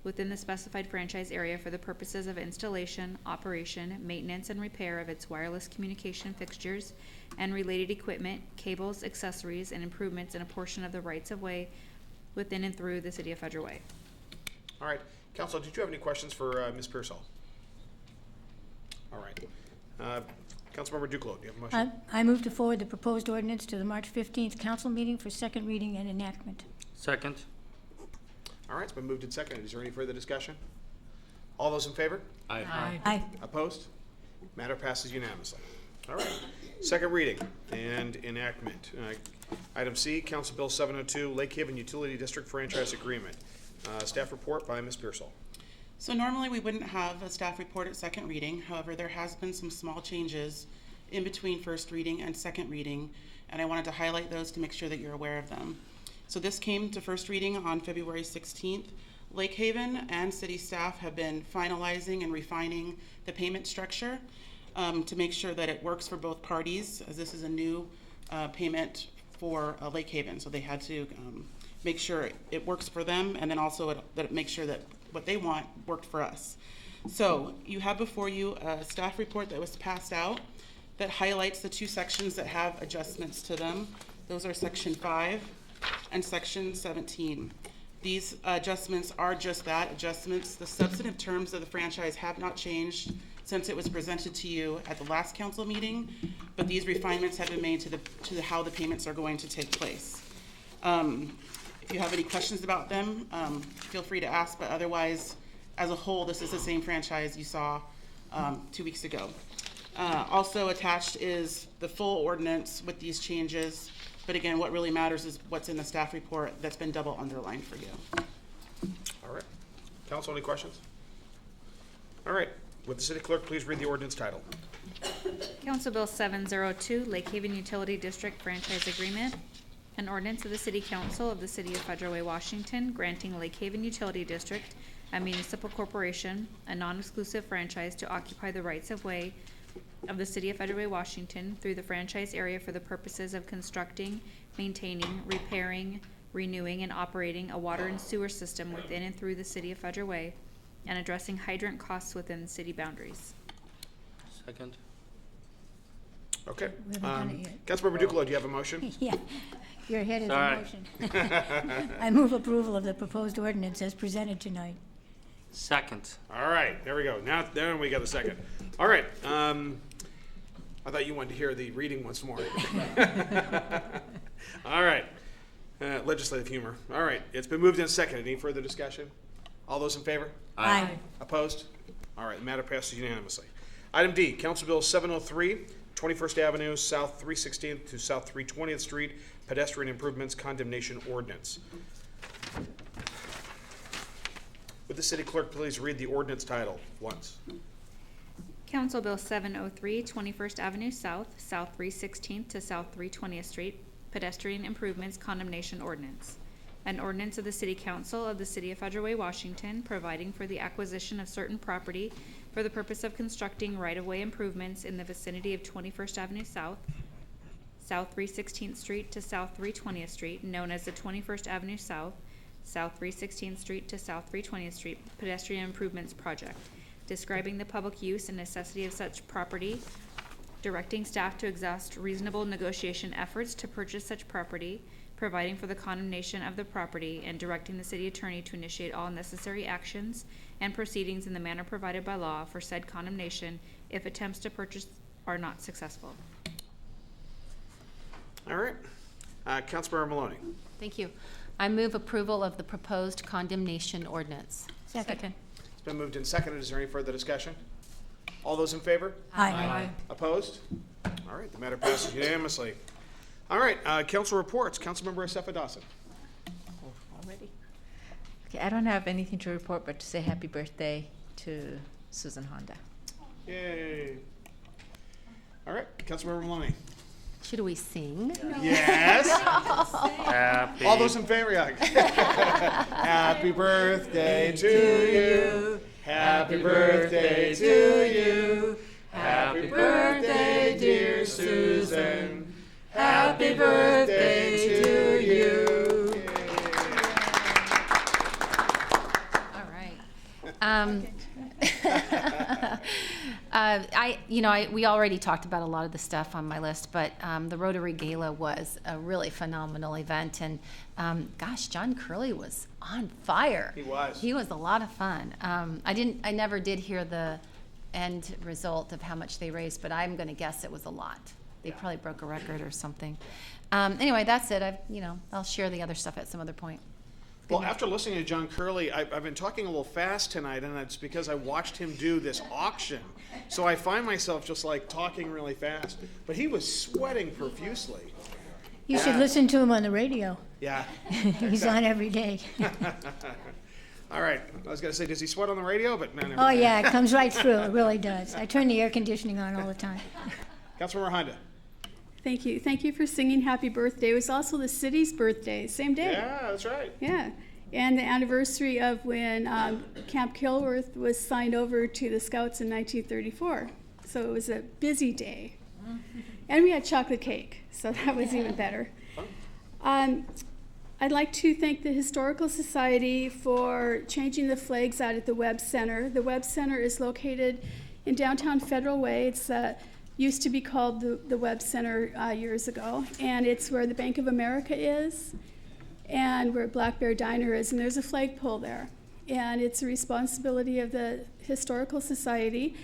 within the specified franchise area for the purposes of installation, operation, maintenance, and repair of its wireless communication fixtures and related equipment, cables, accessories, and improvements in a portion of the rights-of-way within and through the city of Federal Way. All right. Council, did you have any questions for Ms. Pearsall? All right. Councilmember Duclos, do you have a motion? I move to forward the proposed ordinance to the March 15th council meeting for second reading and enactment. Second. All right, it's been moved and seconded. Is there any further discussion? All those in favor? Aye. Aye. Opposed? Matter passes unanimously. All right. Second reading and enactment. Item C, Council Bill 702, Lake Haven Utility District Franchise Agreement. Staff report by Ms. Pearsall. So normally we wouldn't have a staff report at second reading. However, there has been some small changes in between first reading and second reading, and I wanted to highlight those to make sure that you're aware of them. So this came to first reading on February 16th. Lake Haven and city staff have been finalizing and refining the payment structure to make sure that it works for both parties, as this is a new payment for Lake Haven. So they had to make sure it works for them, and then also that it makes sure that what they want worked for us. So you have before you a staff report that was passed out that highlights the two sections that have adjustments to them. Those are section 5 and section 17. These adjustments are just that, adjustments. The substantive terms of the franchise have not changed since it was presented to you at the last council meeting, but these refinements have been made to how the payments are going to take place. If you have any questions about them, feel free to ask, but otherwise, as a whole, this is the same franchise you saw 2 weeks ago. Also attached is the full ordinance with these changes, but again, what really matters is what's in the staff report that's been double underlined for you. All right. Council, any questions? All right. Would the city clerk please read the ordinance title? Council Bill 702, Lake Haven Utility District Franchise Agreement. An ordinance of the City Council of the City of Federal Way, Washington, granting Lake Haven Utility District, a municipal corporation, a non-exclusive franchise to occupy the rights-of-way of the City of Federal Way, Washington, through the franchise area for the purposes of constructing, maintaining, repairing, renewing, and operating a water and sewer system within and through the City of Federal Way, and addressing hydrant costs within city boundaries. Second. Okay. We haven't done it yet. Councilmember Duclos, do you have a motion? Yeah, you're ahead of the Sorry. motion. I move approval of the proposed ordinance as presented tonight. Second. All right, there we go. Now we got the second. All right. I thought you wanted to hear the reading once more. All right. Legislative humor. All right. It's been moved and seconded. Any further discussion? All those in favor? Aye. Opposed? All right. The matter passes unanimously. Item D, Council Bill 703, 21st Avenue, South 316th to South 320th Street, Pedestrian Improvements Condemnation Ordinance. Would the city clerk please read the ordinance title once? Council Bill 703, 21st Avenue South, South 316th to South 320th Street, Pedestrian Improvements Condemnation Ordinance. An ordinance of the City Council of the City of Federal Way, Washington, providing for the acquisition of certain property for the purpose of constructing right-of-way improvements in the vicinity of 21st Avenue South, South 316th Street to South 320th Street, known as the 21st Avenue South, South 316th Street to South 320th Street Pedestrian Improvements Project, describing the public use and necessity of such property, directing staff to exhaust reasonable negotiation efforts to purchase such property, providing for the condemnation of the property, and directing the city attorney to initiate all necessary actions and proceedings in the manner provided by law for said condemnation if attempts to purchase are not successful. All right. Councilmember Maloney. Thank you. I move approval of the proposed condemnation ordinance. Second. It's been moved and seconded. Is there any further discussion? All those in favor? Aye. Opposed? All right, the matter passes unanimously. All right, council reports. Councilmember Asefa Dawson. Already? Okay, I don't have anything to report but to say happy birthday to Susan Honda. Yay. All right, Councilmember Maloney. Should we sing? Yes. Happy. All those in favor? Yeah. Happy birthday to you. Happy birthday to you. Happy birthday, dear Susan. Happy birthday to We already talked about a lot of the stuff on my list, but the Rotary Gala was a really phenomenal event, and gosh, John Curley was on fire. He was. He was a lot of fun. I never did hear the end result of how much they raised, but I'm going to guess it was a lot. They probably broke a record or something. Anyway, that's it. I'll share the other stuff at some other point. Well, after listening to John Curley, I've been talking a little fast tonight, and it's because I watched him do this auction. So I find myself just like talking really fast. But he was sweating profusely. You should listen to him on the radio. Yeah. He's on every day. All right. I was going to say, does he sweat on the radio? But no, never Oh, mind. yeah, it comes right through. It really does. I turn the air conditioning on all the time. Councilmember Honda. Thank you. Thank you for singing happy birthday. It was also the city's birthday, same day. Yeah, that's right. Yeah. And the anniversary of when Camp Kilworth was signed over to the Scouts in 1934. So it was a busy day. And we had chocolate cake, so that was even better. I'd like to thank the Historical Society for changing the flags out at the Webb Center. The Webb Center is located in downtown Federal Way. It's used to be called the Webb Center years ago, and it's where the Bank of America is and where Black Bear Diner is, and there's a flagpole there. And it's a responsibility of the Historical Society,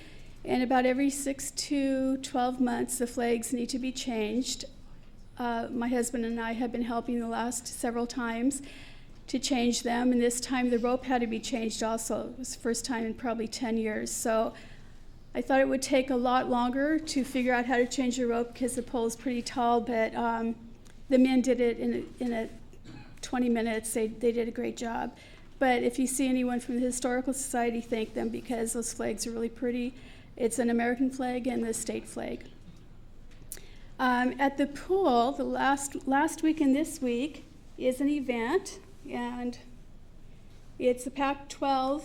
and about every 6 to 12 months the flags need to be changed. My husband and I have been helping the last several times to change them, and this time the rope had to be changed also. It was the first time in probably 10 years. So I thought it would take a lot longer to figure out how to change the rope because the pole is pretty tall, but the men did it in 20 minutes. They did a great job. But if you see anyone from the Historical Society, thank them because those flags are really pretty. It's an American flag and the state flag. At the pool, the last week and this week is an event, and it's the Pac-12.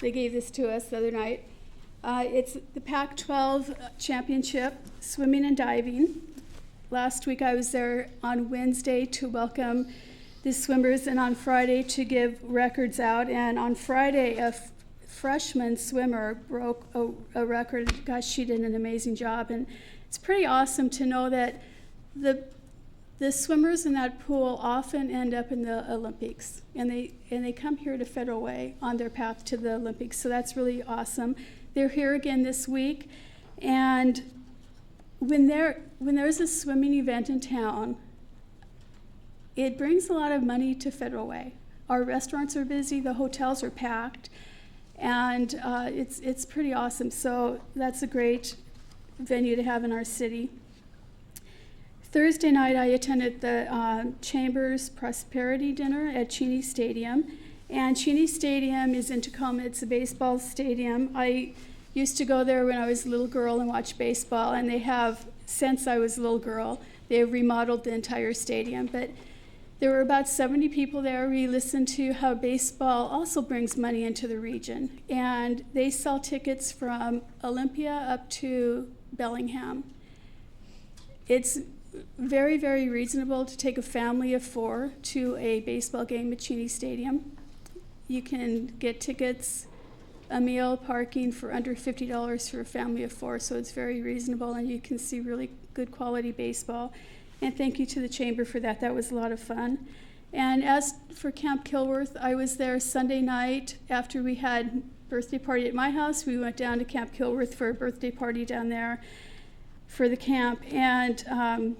They gave this to us the other night. It's the Pac-12 championship, swimming and diving. Last week I was there on Wednesday to welcome the swimmers and on Friday to give records out. And on Friday, a freshman swimmer broke a record. Gosh, she did an amazing job. And it's pretty awesome to know that the swimmers in that pool often end up in the Olympics. And they come here to Federal Way on their path to the Olympics. So that's really awesome. They're here again this week, and when there's a swimming event in town, it brings a lot of money to Federal Way. Our restaurants are busy, the hotels are packed, and it's pretty awesome. So that's a great venue to have in our city. Thursday night, I attended the Chamber's Prosperity Dinner at Cheney Stadium. And Cheney Stadium is in Tacoma. It's a baseball stadium. I used to go there when I was a little girl and watch baseball, and they have, since I was a little girl, they have remodeled the entire stadium. But there were about 70 people there. We listened to how baseball also brings money into the region. And they sell tickets from Olympia up to Bellingham. It's very, very reasonable to take a family of 4 to a baseball game at Cheney Stadium. You can get tickets, a meal, parking for under $50 for a family of 4, so it's very reasonable, and you can see really good quality baseball. And thank you to the Chamber for that. That was a lot of fun. And as for Camp Kilworth, I was there Sunday night after we had birthday party at my house. We went down to Camp Kilworth for a birthday party down there for the camp, and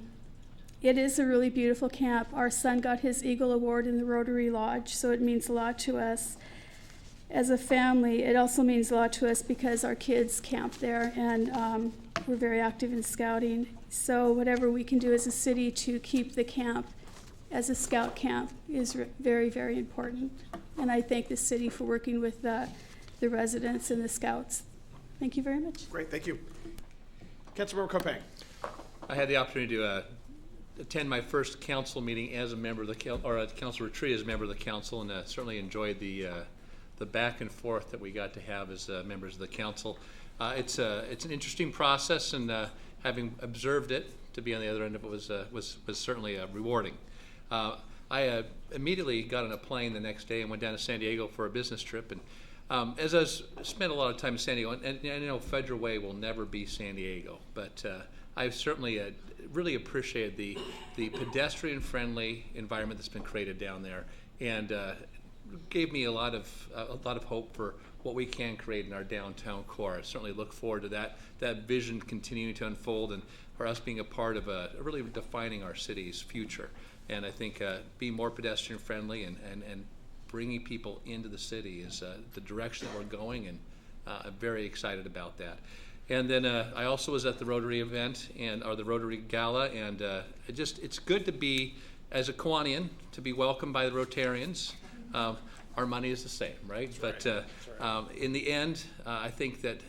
it is a really beautiful camp. Our son got his Eagle Award in the Rotary Lodge, so it means a lot to us as a family. It also means a lot to us because our kids camp there, and we're very active in scouting. So whatever we can do as a city to keep the camp as a scout camp is very, very important. And I thank the city for working with the residents and the scouts. Thank you very much. Great, thank you. Councilmember Kopang. I had the opportunity to attend my first council meeting as a member of the or a council retreat as a member of the council, and certainly enjoyed the back and forth that we got to have as members of the council. It's an interesting process, and having observed it, to be on the other end of it was certainly rewarding. I immediately got on a plane the next day and went down to San Diego for a business trip, and As I spent a lot of time in San Diego, and I know Federal Way will never be San Diego, but I've certainly really appreciated the pedestrian-friendly environment that's been created down there, and gave me a lot of hope for what we can create in our downtown core. I certainly look forward to that vision continuing to unfold, and for us being a part of really defining our city's future. And I think being more pedestrian-friendly and bringing people into the city is the direction that we're going, and I'm very excited about that. And then I also was at the Rotary event or the Rotary Gala, and it's good to be, as a Kiwanian, to be welcomed by the Rotarians. Our money is the same, right? But in the end, I think that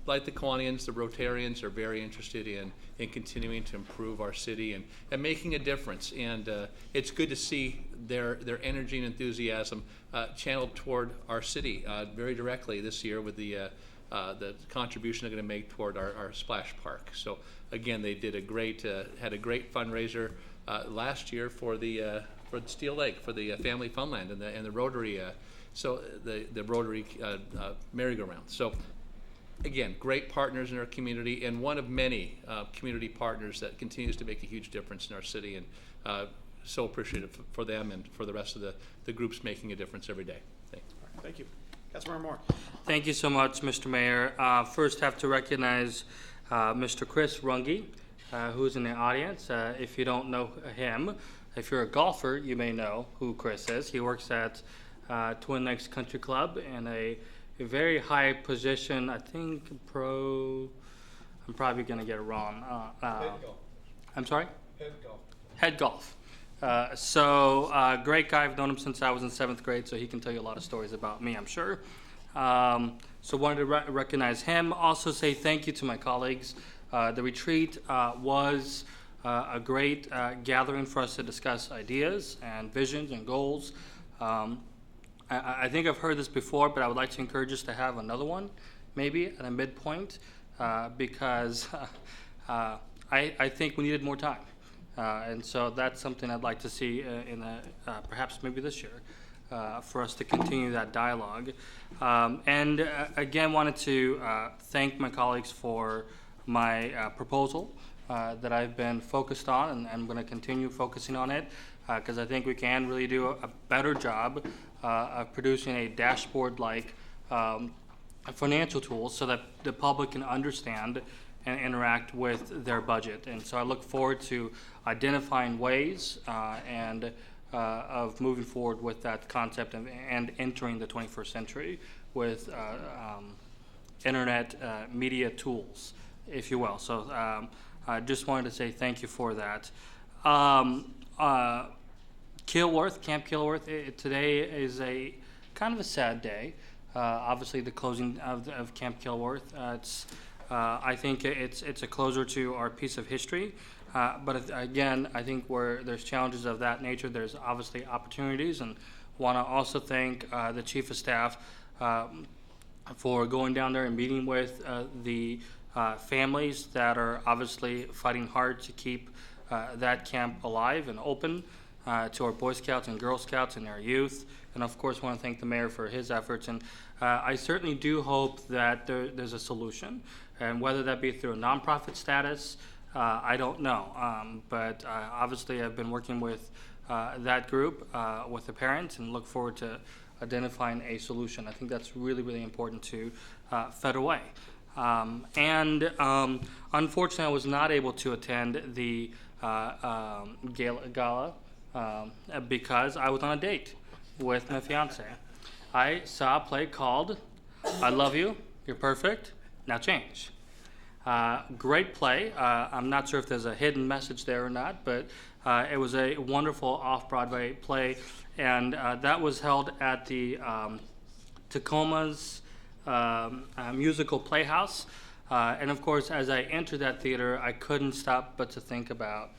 like the Kiwanians, the Rotarians are very interested in continuing to improve our city and making a difference. And it's good to see their energy and enthusiasm channeled toward our city very directly this year with the contribution they're going to make toward our splash park. So again, they did had a great fundraiser last year for the Steel Lake, for the Family Funland and the Rotary, the Rotary merry-go-round. So again, great partners in our community, and one of many community partners that continues to make a huge difference in our city, and so appreciative for them and for the rest of the groups making a difference every day. Thanks. Thank you. Councilmember Moore. Thank you so much, Mr. Mayor. First, have to recognize Mr. Chris Runge, who's in the audience. If you don't know him, if you're a golfer, you may know who Chris is. He works at Twin Lakes Country Club in a very high position, I think I'm probably going to get it wrong. Head golf. I'm sorry? Head golf. Head golf. Great guy. I've known him since I was in 7th grade, so he can tell you a lot of stories about me, I'm sure. So wanted to recognize him. Also say thank you to my colleagues. The retreat was a great gathering for us to discuss ideas and visions and goals. I think I've heard this before, but I would like to encourage us to have another one, maybe at a midpoint, because I think we needed more time. And so that's something I'd like to see perhaps maybe this year, for us to continue that dialogue. And again, wanted to thank my colleagues for my proposal that I've been focused on, and I'm going to continue focusing on it, because I think we can really do a better job of producing a dashboard-like financial tools so that the public can understand and interact with their budget. And so I look forward to identifying ways of moving forward with that concept and entering the 21st century with internet media tools, if you will. So I just wanted to say thank you for that. Kilworth, Camp Kilworth, today is a kind of a sad day. Obviously, the closing of Camp Kilworth. I think it's a closure to our piece of history. But again, I think where there's challenges of that nature, there's obviously opportunities, and want to also thank the Chief of Staff for going down there and meeting with the families that are obviously fighting hard to keep that camp alive and open, to our Boy Scouts and Girl Scouts and their youth. And of course, want to thank the mayor for his efforts. And I certainly do hope that there's a solution. And whether that be through a nonprofit status, I don't know. But obviously, I've been working with that group, with the parents, and look forward to identifying a solution. I think that's really, really important to Federal Way. Unfortunately, I was not able to attend the gala because I was on a date with my fiance. I saw a play called I Love You, You're Perfect, Now Change. Great play. I'm not sure if there's a hidden message there or not, but it was a wonderful off-Broadway play, and that was held at the Tacoma's musical playhouse. And of course, as I entered that theater, I couldn't stop but to think about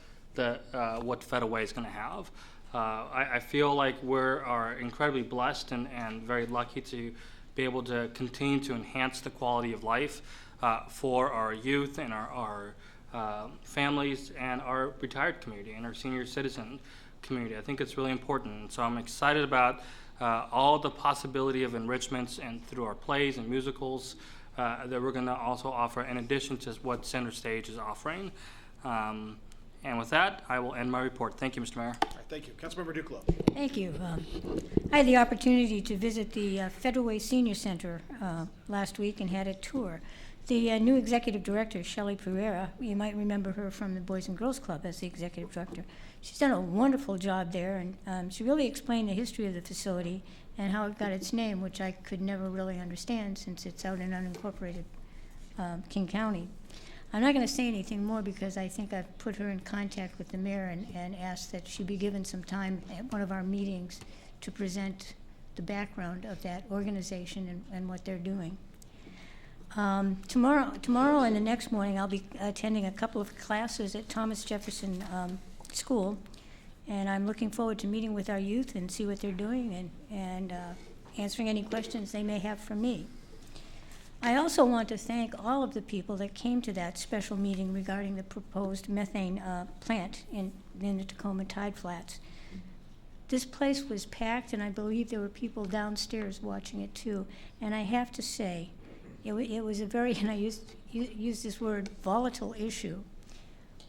what Federal Way is going to have. I feel like we are incredibly blessed and very lucky to be able to continue to enhance the quality of life for our youth and our families and our retired community and our senior citizen community. I think it's really important. So I'm excited about all the possibility of enrichments and through our plays and musicals that we're going to also offer in addition to what Center Stage is offering. And with that, I will end my report. Thank you, Mr. Mayor. All right, thank you. Councilmember Duclos. Thank you. I had the opportunity to visit the Federal Way Senior Center last week and had a tour. The new executive director, Shelley Pereira, you might remember her from the Boys and Girls Club as the executive director. She's done a wonderful job there, and she really explained the history of the facility and how it got its name, which I could never really understand since it's out in unincorporated King County. I'm not going to say anything more because I think I've put her in contact with the mayor and asked that she be given some time at one of our meetings to present the background of that organization and what they're doing. Tomorrow and the next morning, I'll be attending a couple of classes at Thomas Jefferson School, and I'm looking forward to meeting with our youth and see what they're doing and answering any questions they may have for me. I also want to thank all of the people that came to that special meeting regarding the proposed methane plant in the Tacoma Tide Flats. This place was packed, and I believe there were people downstairs watching it too. And I have to say, it was a very, and I used this word, volatile issue,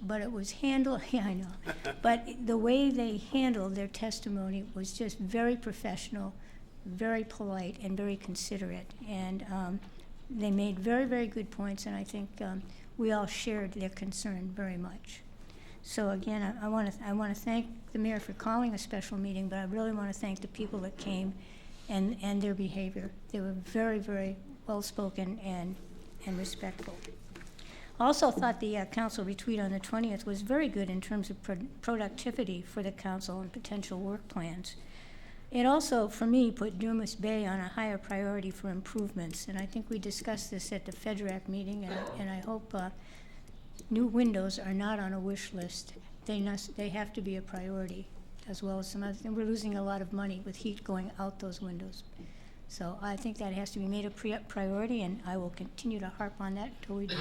but it was handled, yeah, I know. But the way they handled their testimony was just very professional, very polite, and very considerate. And they made very, very good points, and I think we all shared their concern very much. So again, I want to thank the mayor for calling a special meeting, but I really want to thank the people that came and their behavior. They were very, very well-spoken and respectful. Also thought the council retreat on the 20th was very good in terms of productivity for the council and potential work plans. It also, for me, put Dumas Bay on a higher priority for improvements, and I think we discussed this at the FEDRAC meeting, and I hope new windows are not on a wish list. They have to be a priority, as well as some other things. We're losing a lot of money with heat going out those windows. So I think that has to be made a priority, and I will continue to harp on that until we do.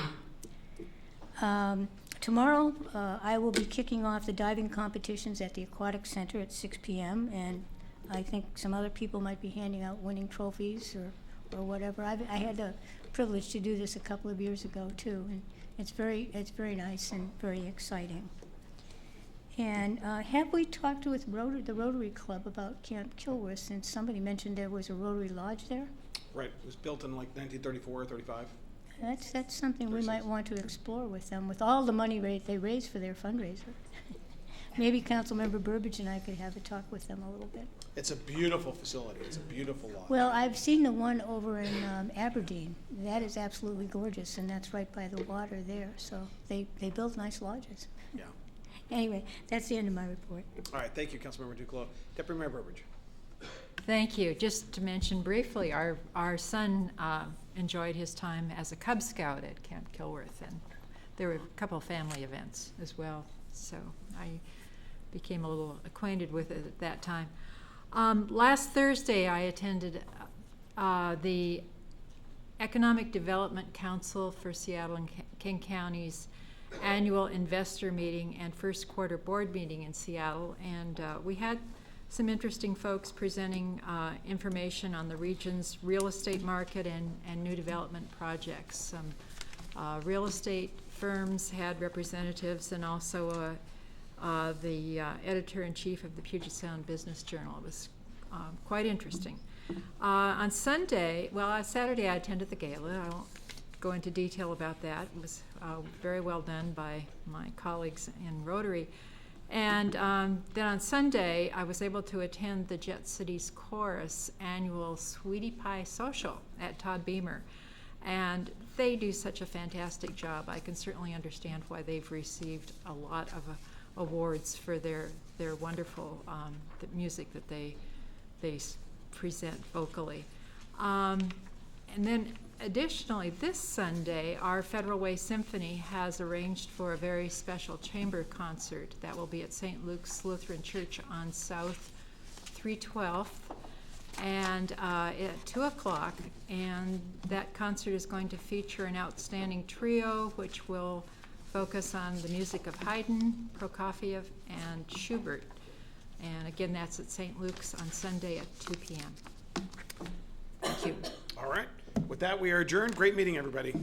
Tomorrow, I will be kicking off the diving competitions at the Aquatic Center at 6 p.m., and I think some other people might be handing out winning trophies or whatever. I had the privilege to do this a couple of years ago too, and it's very nice and very exciting. And have we talked with the Rotary Club about Camp Kilworth, since somebody mentioned there was a Rotary Lodge there? Right, it was built in like 1934 or 35. That's something we might want to explore with them, with all the money they raise for their fundraiser. Maybe Councilmember Burbidge and I could have a talk with them a little bit. It's a beautiful facility. It's a beautiful lodge. Well, I've seen the one over in Aberdeen. That is absolutely gorgeous, and that's right by the water there. So they build nice lodges. Yeah. Anyway, that's the end of my report. All right, thank you, Councilmember Duclos. Deputy Mayor Burbidge. Thank you. Just to mention briefly, our son enjoyed his time as a Cub Scout at Camp Kilworth, and there were a couple of family events as well. So I became a little acquainted with it at that time. Last Thursday, I attended the Economic Development Council for Seattle and King County's annual investor meeting and first quarter board meeting in Seattle, and we had some interesting folks presenting information on the region's real estate market and new development projects. Some real estate firms had representatives, and also the editor-in-chief of the Puget Sound Business Journal. It was quite interesting. On Saturday, I attended the gala. I won't go into detail about that. It was very well done by my colleagues in Rotary. And then on Sunday, I was able to attend the Jet Cities Chorus annual Sweetie Pie Social at Todd Beamer. And they do such a fantastic job. I can certainly understand why they've received a lot of awards for their wonderful the music that they present vocally. And then additionally, this Sunday, our Federal Way Symphony has arranged for a very special chamber concert that will be at St. Luke's Lutheran Church on South 312th and at 2 o'clock. And that concert is going to feature an outstanding trio, which will focus on the music of Haydn, Prokofiev, and Schubert. And again, that's at St. Luke's on Sunday at 2 p.m. Thank you. All right. With that, we are adjourned. Great meeting, everybody.